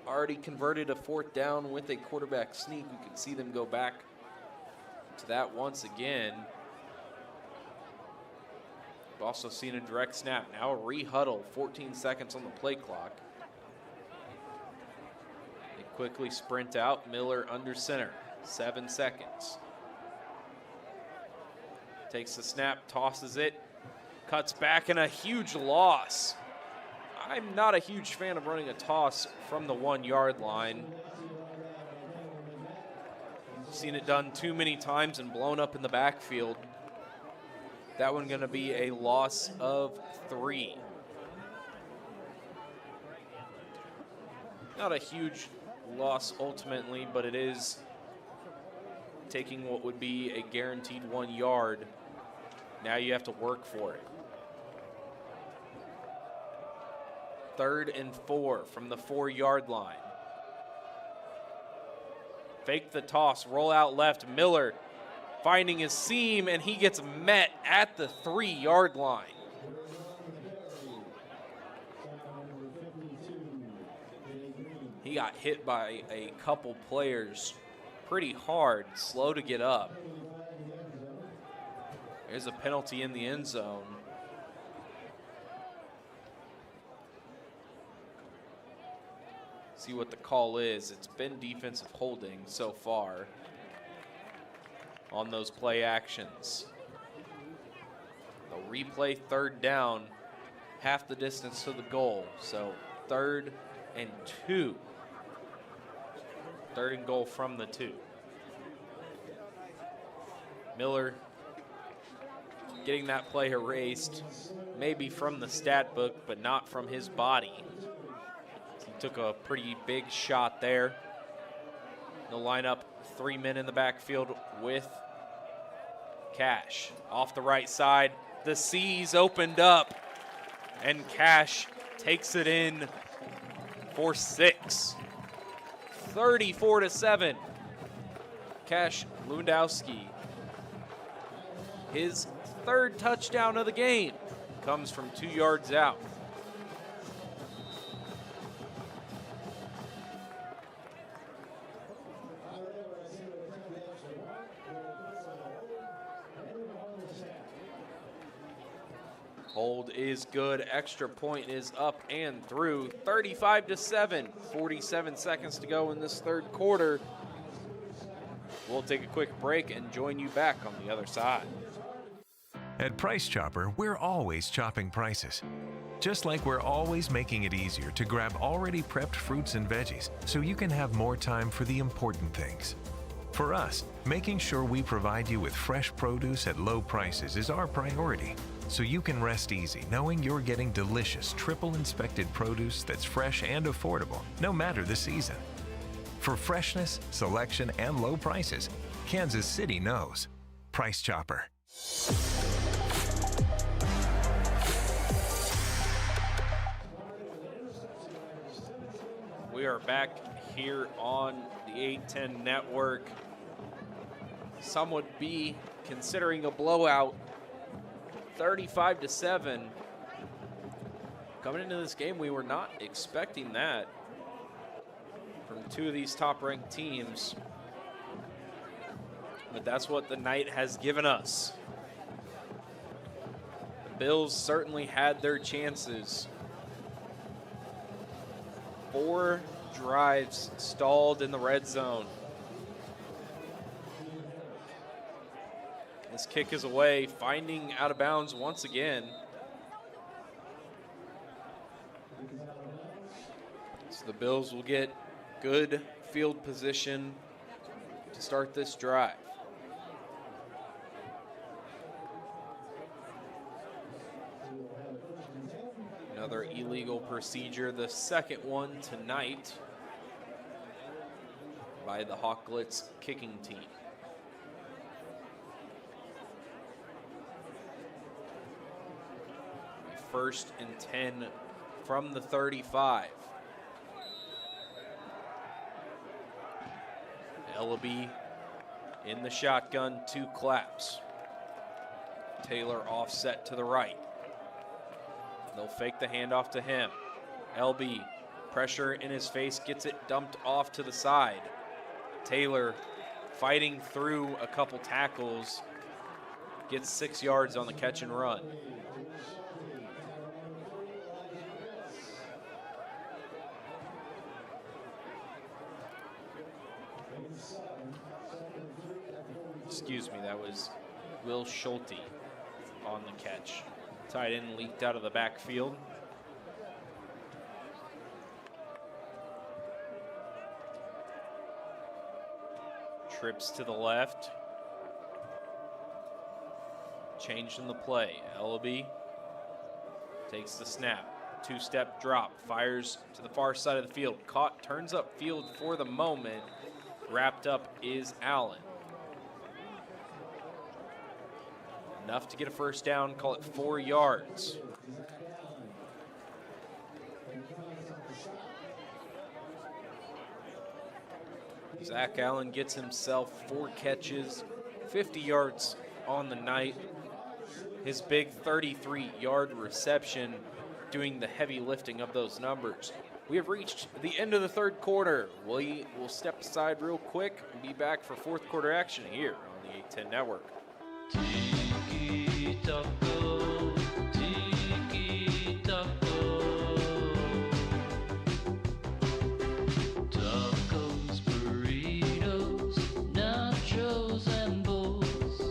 already converted a 4th down with a quarterback sneak. You can see them go back to that once again. We've also seen a direct snap. Now a re-huddle, 14 seconds on the play clock. They quickly sprint out. Miller under center, 7 seconds. Takes the snap, tosses it, cuts back, and a huge loss. I'm not a huge fan of running a toss from the 1-yard line. Seen it done too many times and blown up in the backfield. That one going to be a loss of 3. Not a huge loss ultimately, but it is taking what would be a guaranteed 1 yard. Now you have to work for it. 3rd and 4 from the 4-yard line. Fake the toss, roll out left. Miller finding his seam, and he gets met at the 3-yard line. He got hit by a couple players pretty hard, slow to get up. There's a penalty in the end zone. See what the call is. It's been defensive holding so far on those play actions. They'll replay 3rd down, half the distance to the goal. So 3rd and 2. 3rd and goal from the 2. Miller getting that play erased, maybe from the stat book, but not from his body. He took a pretty big shot there. They'll line up 3 men in the backfield with Cash. Off the right side, the C's opened up, and Cash takes it in for 6. 34-7. Cash Lewandowski. His 3rd touchdown of the game comes from 2 yards out. Hold is good. Extra point is up and through. 35-7. 47 seconds to go in this 3rd quarter. We'll take a quick break and join you back on the other side. At Price Chopper, we're always chopping prices. Just like we're always making it easier to grab already prepped fruits and veggies so you can have more time for the important things. For us, making sure we provide you with fresh produce at low prices is our priority, so you can rest easy knowing you're getting delicious triple inspected produce that's fresh and affordable, no matter the season. For freshness, selection, and low prices, Kansas City knows. Price Chopper. We are back here on the 810 network. some would be considering a blowout. 35-7. Coming into this game, we were not expecting that from two of these top-ranked teams. But that's what the night has given us. The Bills certainly had their chances. 4 drives stalled in the red zone. This kick is away, finding out of bounds once again. So the Bills will get good field position to start this drive. Another illegal procedure, the second one tonight by the Hawklets kicking team. First and 10 from the 35. Ellaby in the shotgun, 2 claps. Taylor offset to the right. They'll fake the handoff to him. LB, pressure in his face, gets it dumped off to the side. Taylor fighting through a couple tackles, gets 6 yards on the catch and run. Excuse me, that was Will Schulte on the catch. Tight end leaked out of the backfield. Trips to the left. Changed in the play. Ellaby takes the snap. 2-step drop. Fires to the far side of the field. Caught, turns up field for the moment. Wrapped up is Allen. Enough to get a first down, call it 4 yards. Zach Allen gets himself 4 catches, 50 yards on the night. His big 33-yard reception doing the heavy lifting of those numbers. We have reached the end of the third quarter. We will step aside real quick and be back for fourth quarter action here on the 810 Network. Tiki taco, tiki taco. Tacos, burritos, nachos, and bowls.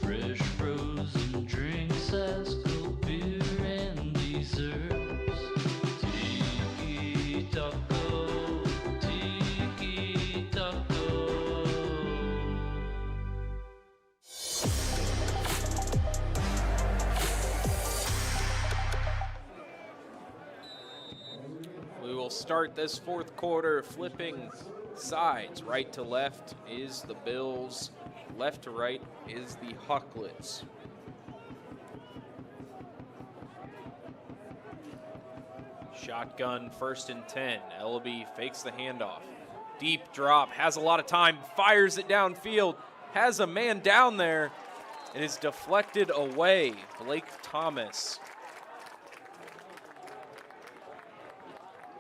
Fresh frozen drinks as cold beer and desserts. Tiki taco, tiki taco. We will start this fourth quarter flipping sides. Right to left is the Bills. Left to right is the Hawklets. Shotgun, 1st and 10. Ellaby fakes the handoff. Deep drop, has a lot of time, fires it downfield, has a man down there, and is deflected away. Blake Thomas,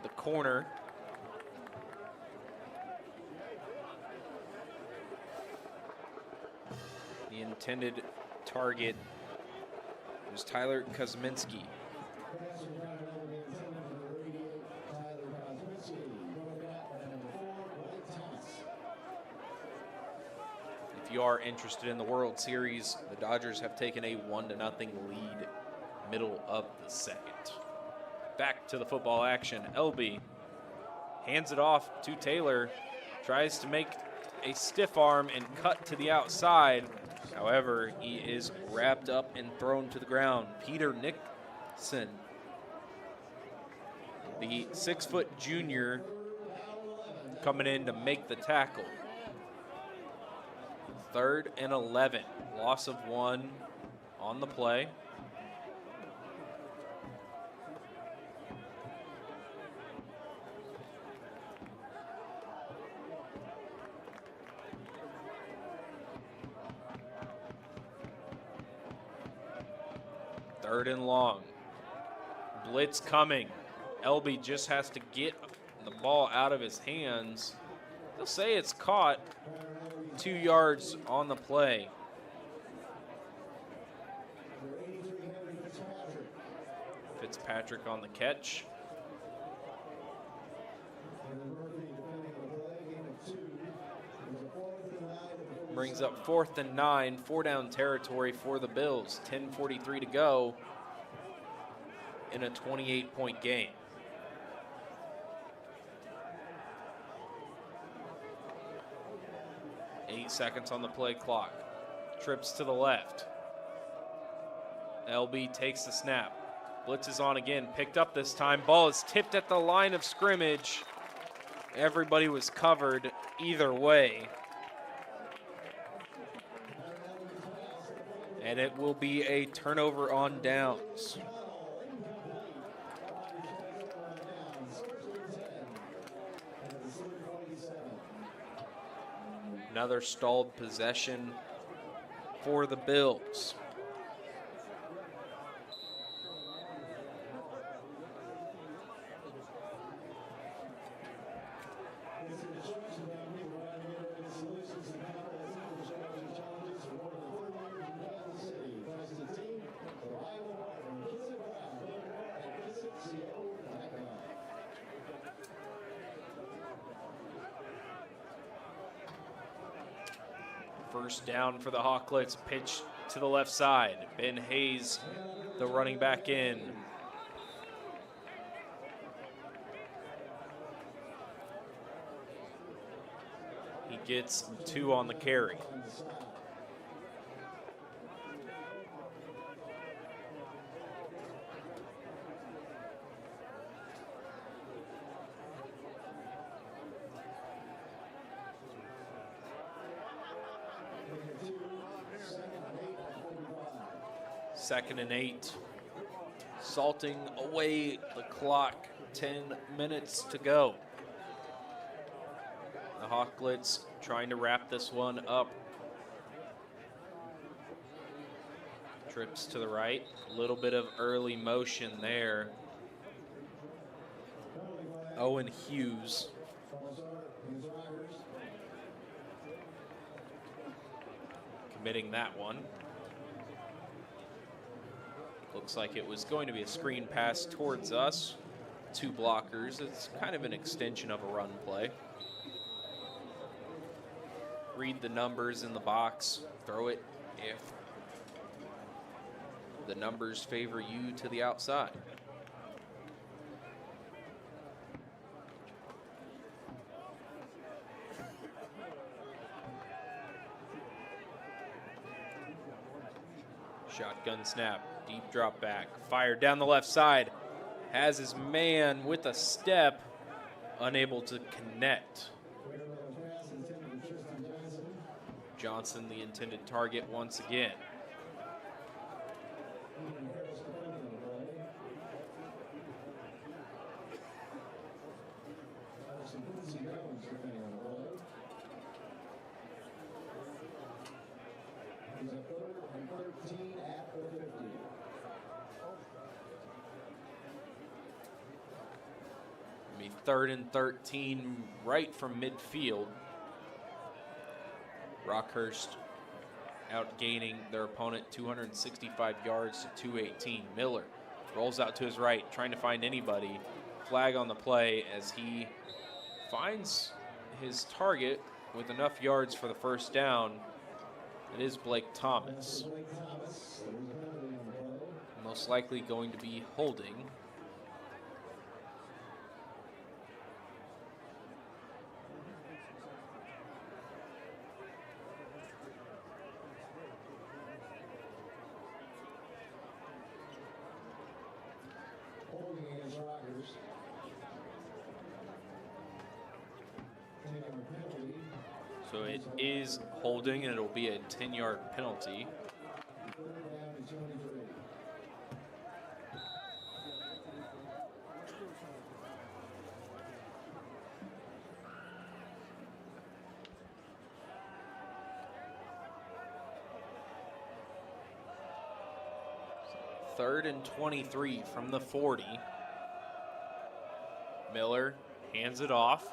the corner. The intended target was Tyler Kuzminski. If you are interested in the World Series, the Dodgers have taken a 1-0 lead middle of the second. Back to the football action. LB hands it off to Taylor, tries to make a stiff arm and cut to the outside. However, he is wrapped up and thrown to the ground. Peter Nixon, the 6-foot junior, coming in to make the tackle. 3rd and 11, loss of 1 on the play. 3rd and long. Blitz coming. Elby just has to get the ball out of his hands. They'll say it's caught. 2 yards on the play. Fitzpatrick on the catch. Brings up 4th and 9, 4-down territory for the Bills. 10:43 to go in a 28-point game. Eight seconds on the play clock. Trips to the left. LB takes the snap. Blitz is on again, picked up this time. Ball is tipped at the line of scrimmage. Everybody was covered either way. And it will be a turnover on downs. Another stalled possession for the Bills. First down for the Hawklets, pitch to the left side. Ben Hayes, the running back in. He gets 2 on the carry. Second and 8. Salting away the clock. 10 minutes to go. The Hawklets trying to wrap this one up. Trips to the right. A little bit of early motion there. Owen Hughes. Committing that one. Looks like it was going to be a screen pass towards us. 2 blockers. It's kind of an extension of a run play. Read the numbers in the box. Throw it if the numbers favor you to the outside. Shotgun snap. Deep drop back, fired down the left side. Has his man with a step, unable to connect. Johnson, the intended target once again. Be 3rd and 13 right from midfield. Rockhurst outgaining their opponent 265 yards to 218. Miller rolls out to his right, trying to find anybody. Flag on the play as he finds his target with enough yards for the first down. It is Blake Thomas. Most likely going to be holding. So it is holding, and it'll be a 10-yard penalty. 3rd and 23 from the 40. Miller hands it off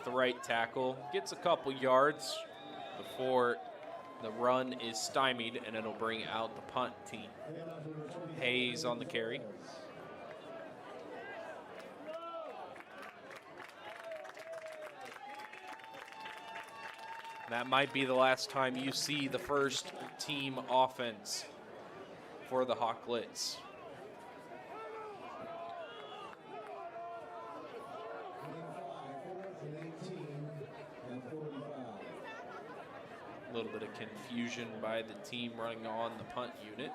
the right tackle, gets a couple yards before the run is stymied, and it'll bring out the punt team. Hayes on the carry. That might be the last time you see the first team offense for the Hawklets. A little bit of confusion by the team running on the punt unit.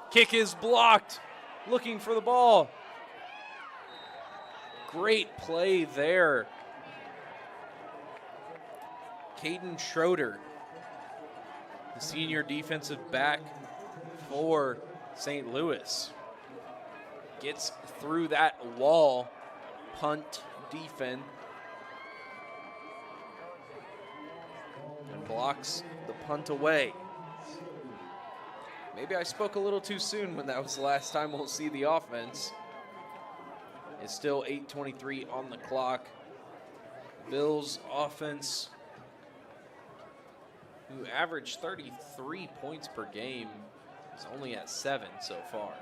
Kick is blocked, looking for the ball. Great play there. Caden Schroeder, the senior defensive back for St. Louis, gets through that wall, punt defense, and blocks the punt away. Maybe I spoke a little too soon when that was the last time we'll see the offense. It's still 8:23 on the clock. Bills offense, who averaged 33 points per game, is only at 7 so far.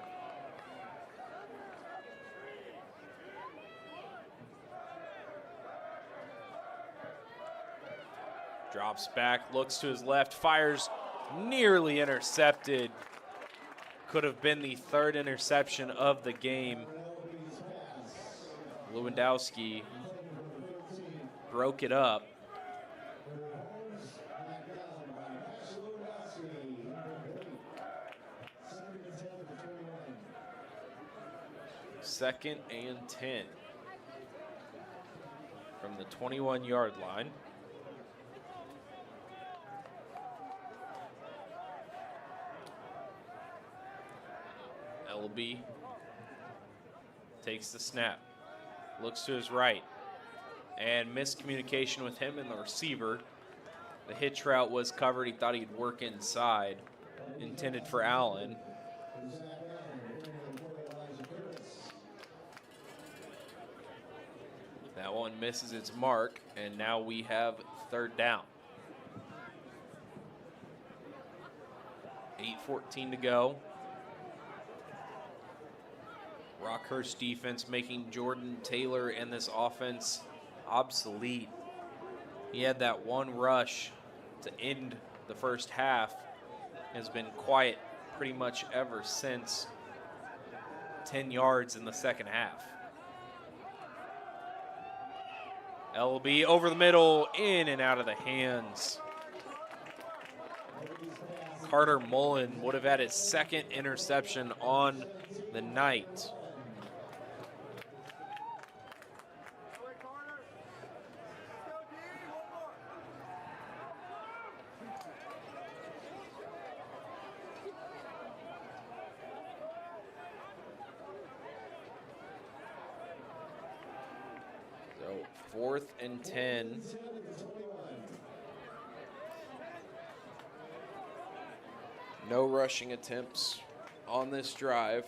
Drops back, looks to his left, fires, nearly intercepted. Could have been the 3rd interception of the game. Lewandowski broke it up. Second and 10 from the 21-yard line. Elby takes the snap, looks to his right, and miscommunication with him and the receiver. The hitch route was covered. He thought he'd work inside, intended for Allen. That one misses its mark, and now we have 3rd down. 8:14 to go. Rockhurst defense making Jordan Taylor and this offense obsolete. He had that one rush to end the first half, has been quiet pretty much ever since. 10 yards in the second half. LB over the middle, in and out of the hands. Carter Mullen would have had his 2nd interception on the night. So 4th and 10. No rushing attempts on this drive.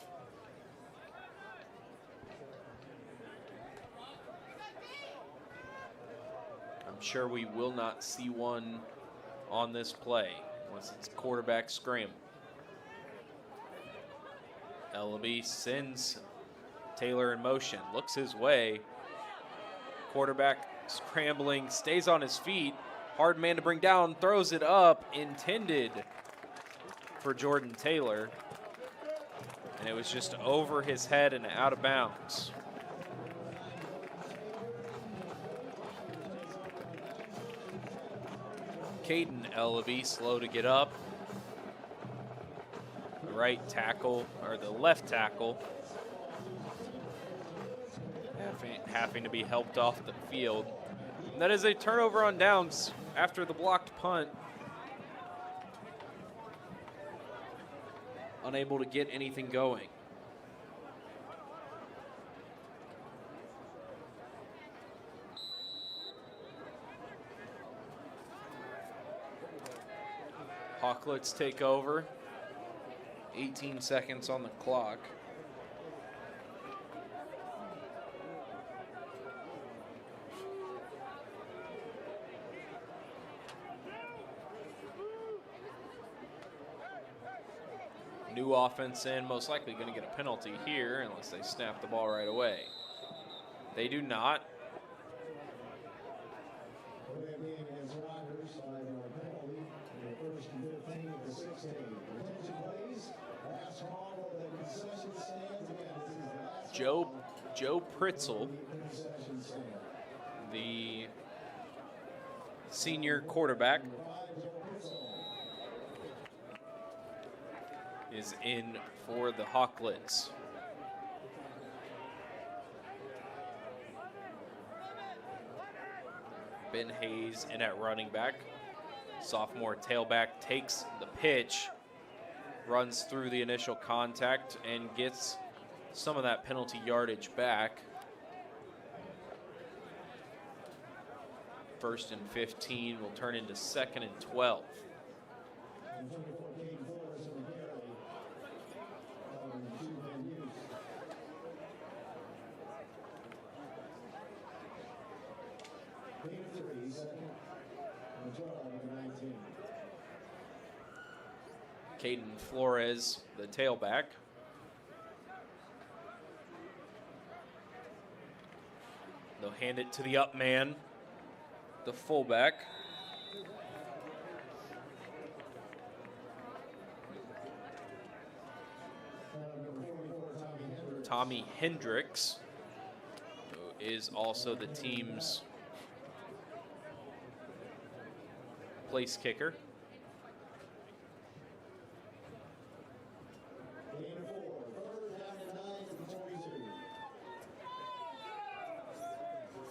I'm sure we will not see one on this play once it's quarterback scramble. Ellaby sends Taylor in motion, looks his way. Quarterback scrambling, stays on his feet. Hard man to bring down, throws it up, intended for Jordan Taylor. And it was just over his head and out of bounds. Caden Ellaby slow to get up. The right tackle, or the left tackle, having to be helped off the field. And that is a turnover on downs after the blocked punt. Unable to get anything going. Hawklets take over. 18 seconds on the clock. New offense in, most likely going to get a penalty here unless they snap the ball right away. They do not. Being against Rockhurst, 5-yard penalty. The first and 15 of the 16. Attention, please. Last call for the concession stands. Again, this is the last Joe Pritzel, concession stand. the senior quarterback, is in for the Hawklets. Ben Hayes in at running back. Sophomore tailback takes the pitch, runs through the initial contact, and gets some of that penalty yardage back. First and 15 will turn into second and 12. Caden Flores, the tailback. They'll hand it to the up man, the fullback. Tommy Hendricks, who is also the team's place kicker.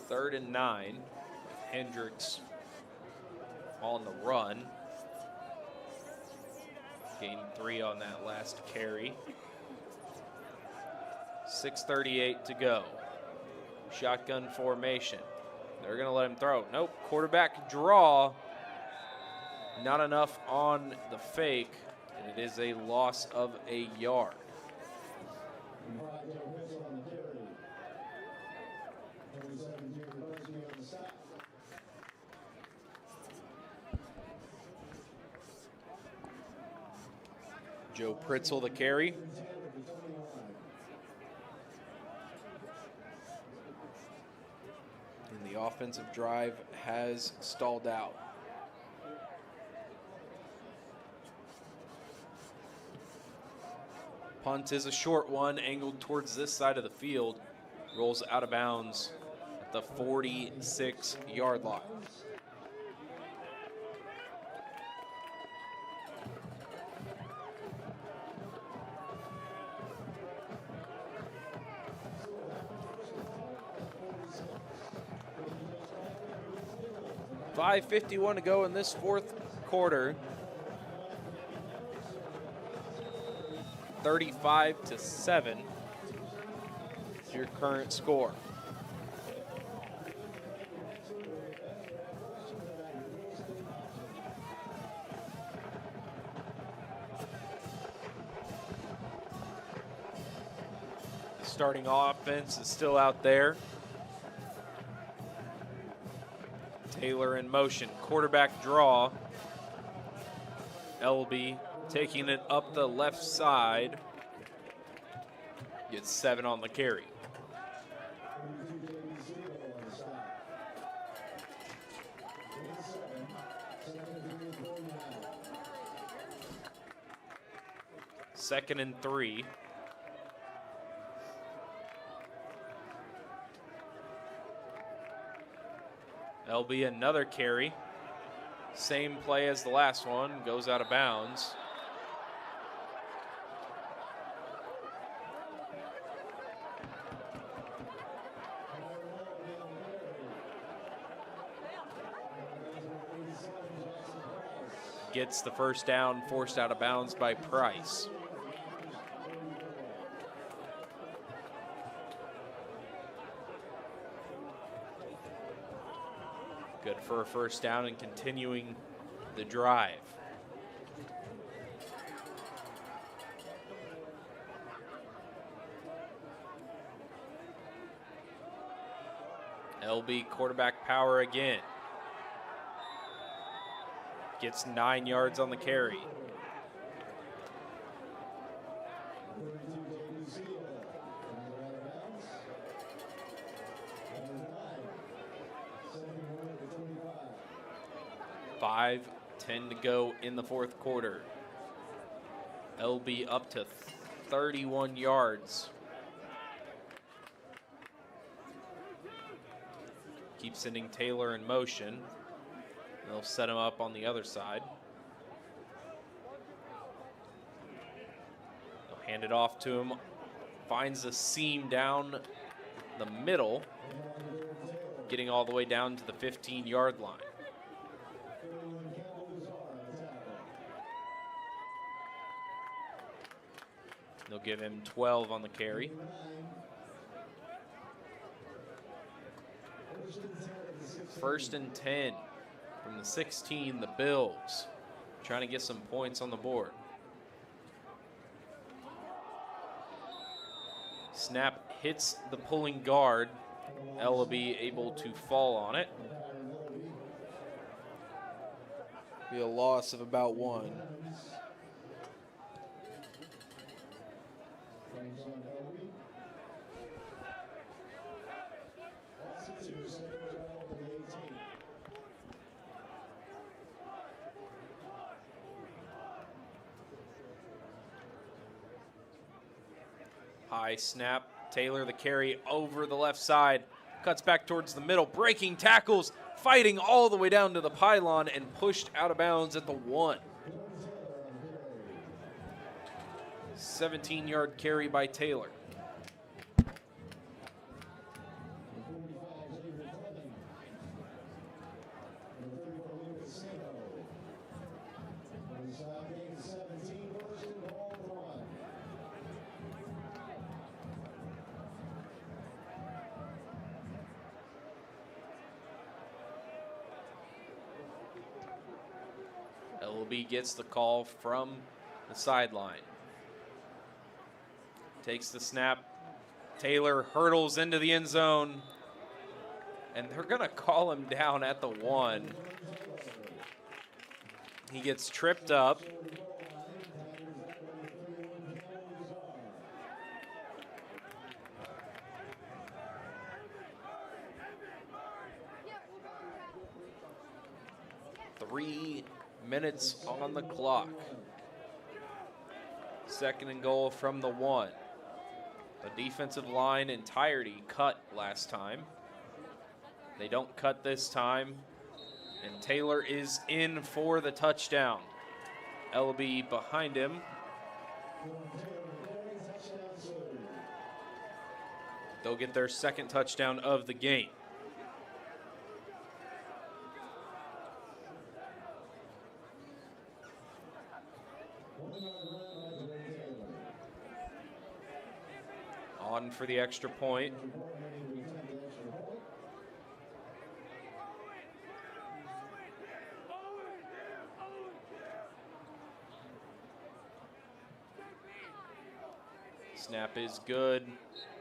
Third and 9. Hendricks on the run. Gained 3 on that last carry. 6:38 to go. Shotgun formation. They're going to let him throw. Nope. Quarterback draw. Not enough on the fake, and it is a loss of a yard. Joe Pritzel the carry. And the offensive drive has stalled out. Punt is a short one, angled towards this side of the field. Rolls out of bounds at the 46-yard line. .551 to go in this fourth quarter. 35-7 is your current score. The starting offense is still out there. Taylor in motion, quarterback draw. Elby taking it up the left side. Gets 7 on the carry. Second and 3. LB another carry. Same play as the last one, goes out of bounds. Gets the first down, forced out of bounds by Price. Good for a first down and continuing the drive. LB quarterback power again. Gets 9 yards on the carry. Five, 10 to go in the fourth quarter. LB up to 31 yards. Keep sending Taylor in motion. They'll set him up on the other side. They'll hand it off to him. Finds a seam down the middle, getting all the way down to the 15-yard line. They'll give him 12 on the carry. First and 10 from the 16, the Bills trying to get some points on the board. Snap hits the pulling guard. Ellaby able to fall on it. Be a loss of about 1. High snap. Taylor the carry over the left side. Cuts back towards the middle. Breaking tackles. Fighting all the way down to the pylon and pushed out of bounds at the 1. 17-yard carry by Taylor. LB gets the call from the sideline. Takes the snap. Taylor hurdles into the end zone. And they're going to call him down at the 1. He gets tripped up. Three minutes on the clock. Second and goal from the 1. The defensive line entirety cut last time. They don't cut this time. And Taylor is in for the touchdown. LB behind him. They'll get their second touchdown of the game. On for the extra point. Snap is good.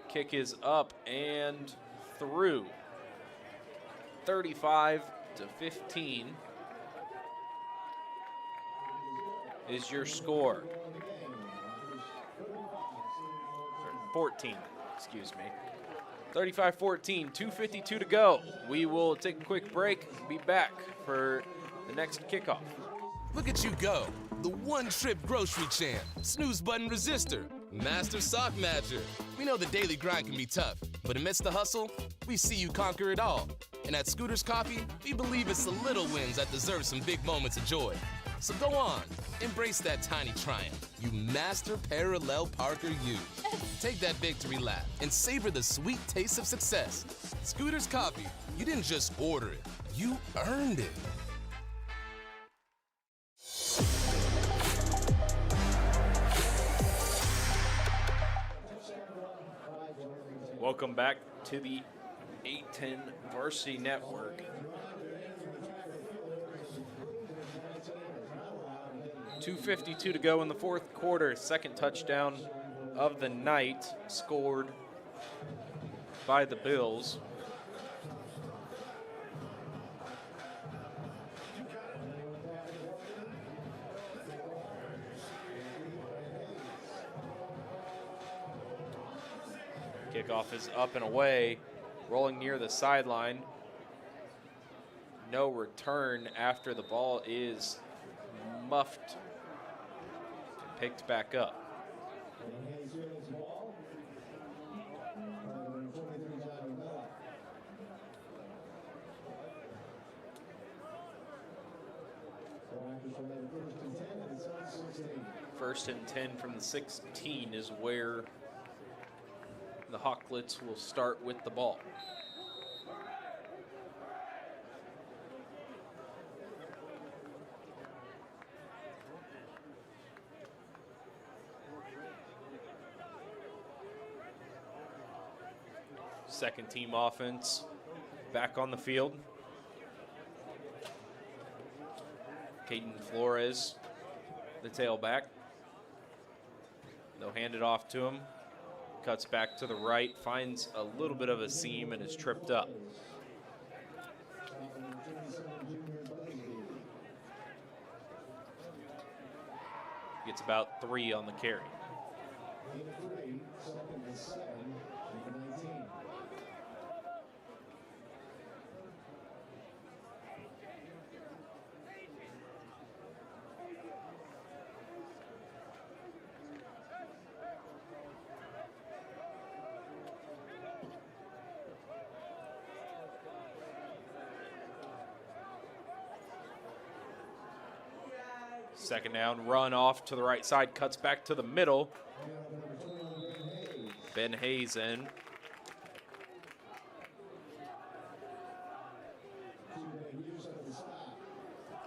Kick is up and through. 35-15 is your score. 14, excuse me. 35-14, 2:52 to go. We will take a quick break, be back for the next kickoff. Look at you go, the one-trip grocery champ, snooze button resistor, master sock matcher. We know the daily grind can be tough, but amidst the hustle, we see you conquer it all. And at Scooter's Coffee, we believe it's the little wins that deserve some big moments of joy. So go on, embrace that tiny triumph. You master parallel parker you. Take that victory lap and savor the sweet taste of success. Scooter's Coffee, you didn't just order it, you earned it. Welcome back to the 810 Varsity Network. 2:52 to go in the fourth quarter. Second touchdown of the night scored by the Bills. Kickoff is up and away, rolling near the sideline. No return after the ball is muffed and picked back up. First and 10 from the 16 is where the Hawklets will start with the ball. Second team offense back on the field. Caden Flores, the tailback. They'll hand it off to him. Cuts back to the right, finds a little bit of a seam and is tripped up. Gets about 3 on the carry. Second down, run off to the right side, cuts back to the middle. Ben Hayes in.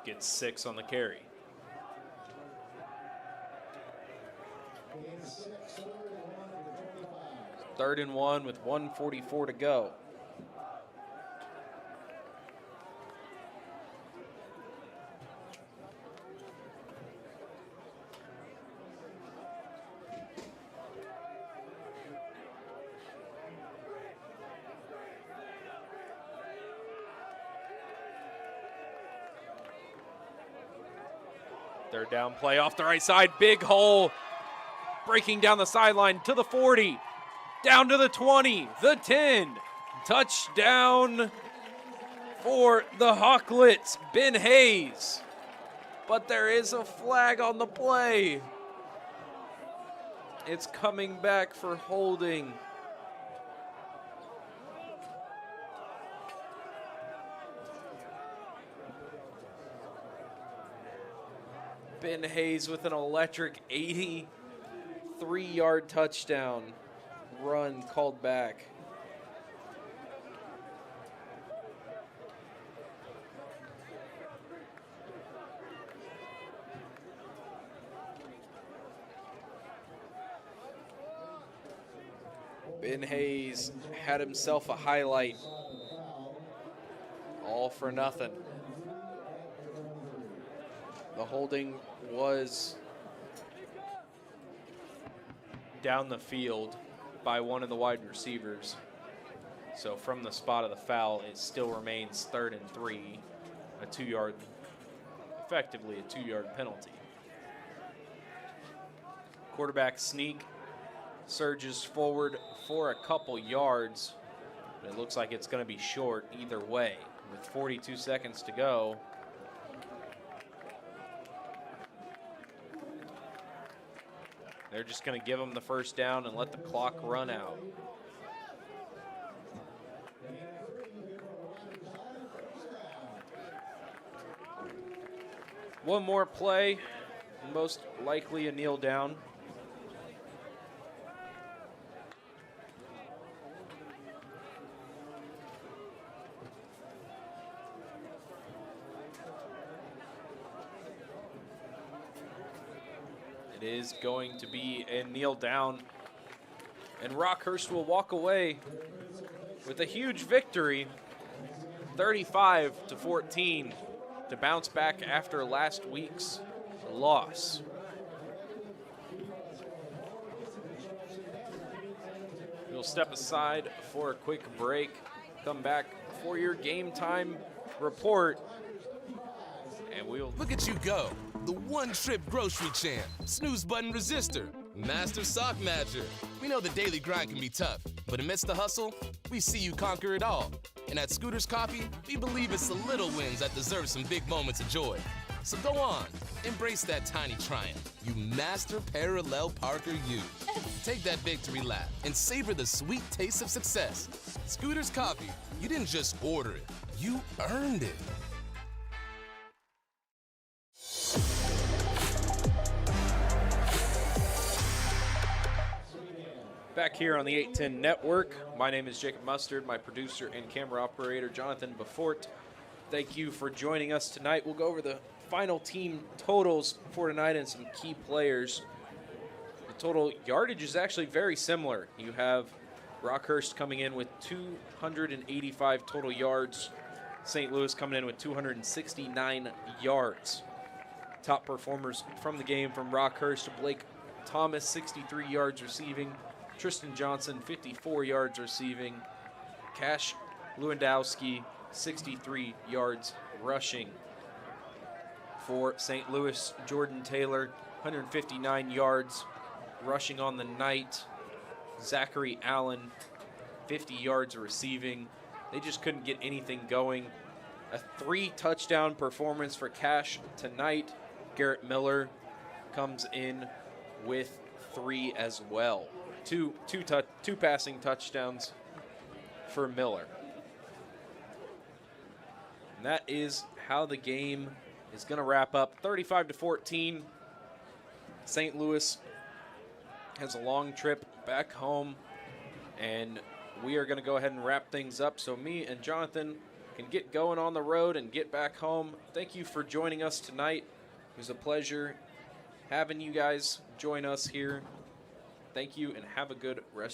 Gets 6 on the carry. Third and 1 with 1:44 to go. Third down play off the right side, big hole, breaking down the sideline to the 40, down to the 20, the 10. Touchdown for the Hawklets, Ben Hayes. But there is a flag on the play. It's coming back for holding. Ben Hayes with an electric 83-yard touchdown run called back. Ben Hayes had himself a highlight. All for nothing. The holding was down the field by one of the wide receivers. So from the spot of the foul, it still remains 3rd and 3, a 2-yard, effectively a 2-yard penalty. Quarterback sneak, surges forward for a couple yards, but it looks like it's going to be short either way. With 42 seconds to go, they're just going to give him the first down and let the clock run out. One more play, most likely a kneel down. It is going to be a kneel down, and Rockhurst will walk away with a huge victory, 35-14, to bounce back after last week's loss. We'll step aside for a quick break, come back for your game time report, and we'll Look at you go. The one-trip grocery champ, snooze button resistor, master sock matcher. We know the daily grind can be tough, But amidst the hustle, we see you conquer it all. And at Scooters Coffee, we believe it's the little wins that deserve some big moments of joy. So go on, embrace that tiny triumph. You master parallel parker you. Take that victory lap and savor the sweet taste of success. Scooters Coffee, you didn't just order it, you earned it. Back here on the 810 Network, my name is Jacob Mustard, my producer and camera operator, Jonathan Befort. Thank you for joining us tonight. We'll go over the final team totals for tonight and some key players. The total yardage is actually very similar. You have Rockhurst coming in with 285 total yards, St. Louis coming in with 269 yards. Top performers from the game from Rockhurst: Blake Thomas, 63 yards receiving, Tristan Johnson, 54 yards receiving, Cash Lewandowski, 63 yards rushing. For St. Louis, Jordan Taylor, 159 yards rushing on the night. Zachary Allen, 50 yards receiving. They just couldn't get anything going. A 3-touchdown performance for Cash tonight. Garrett Miller comes in with 3 as well. Two passing touchdowns for Miller. And that is how the game is going to wrap up. 35-14. St. Louis has a long trip back home, and we are going to go ahead and wrap things up so me and Jonathan can get going on the road and get back home. Thank you for joining us tonight. It was a pleasure having you guys join us here. Thank you, and have a good rest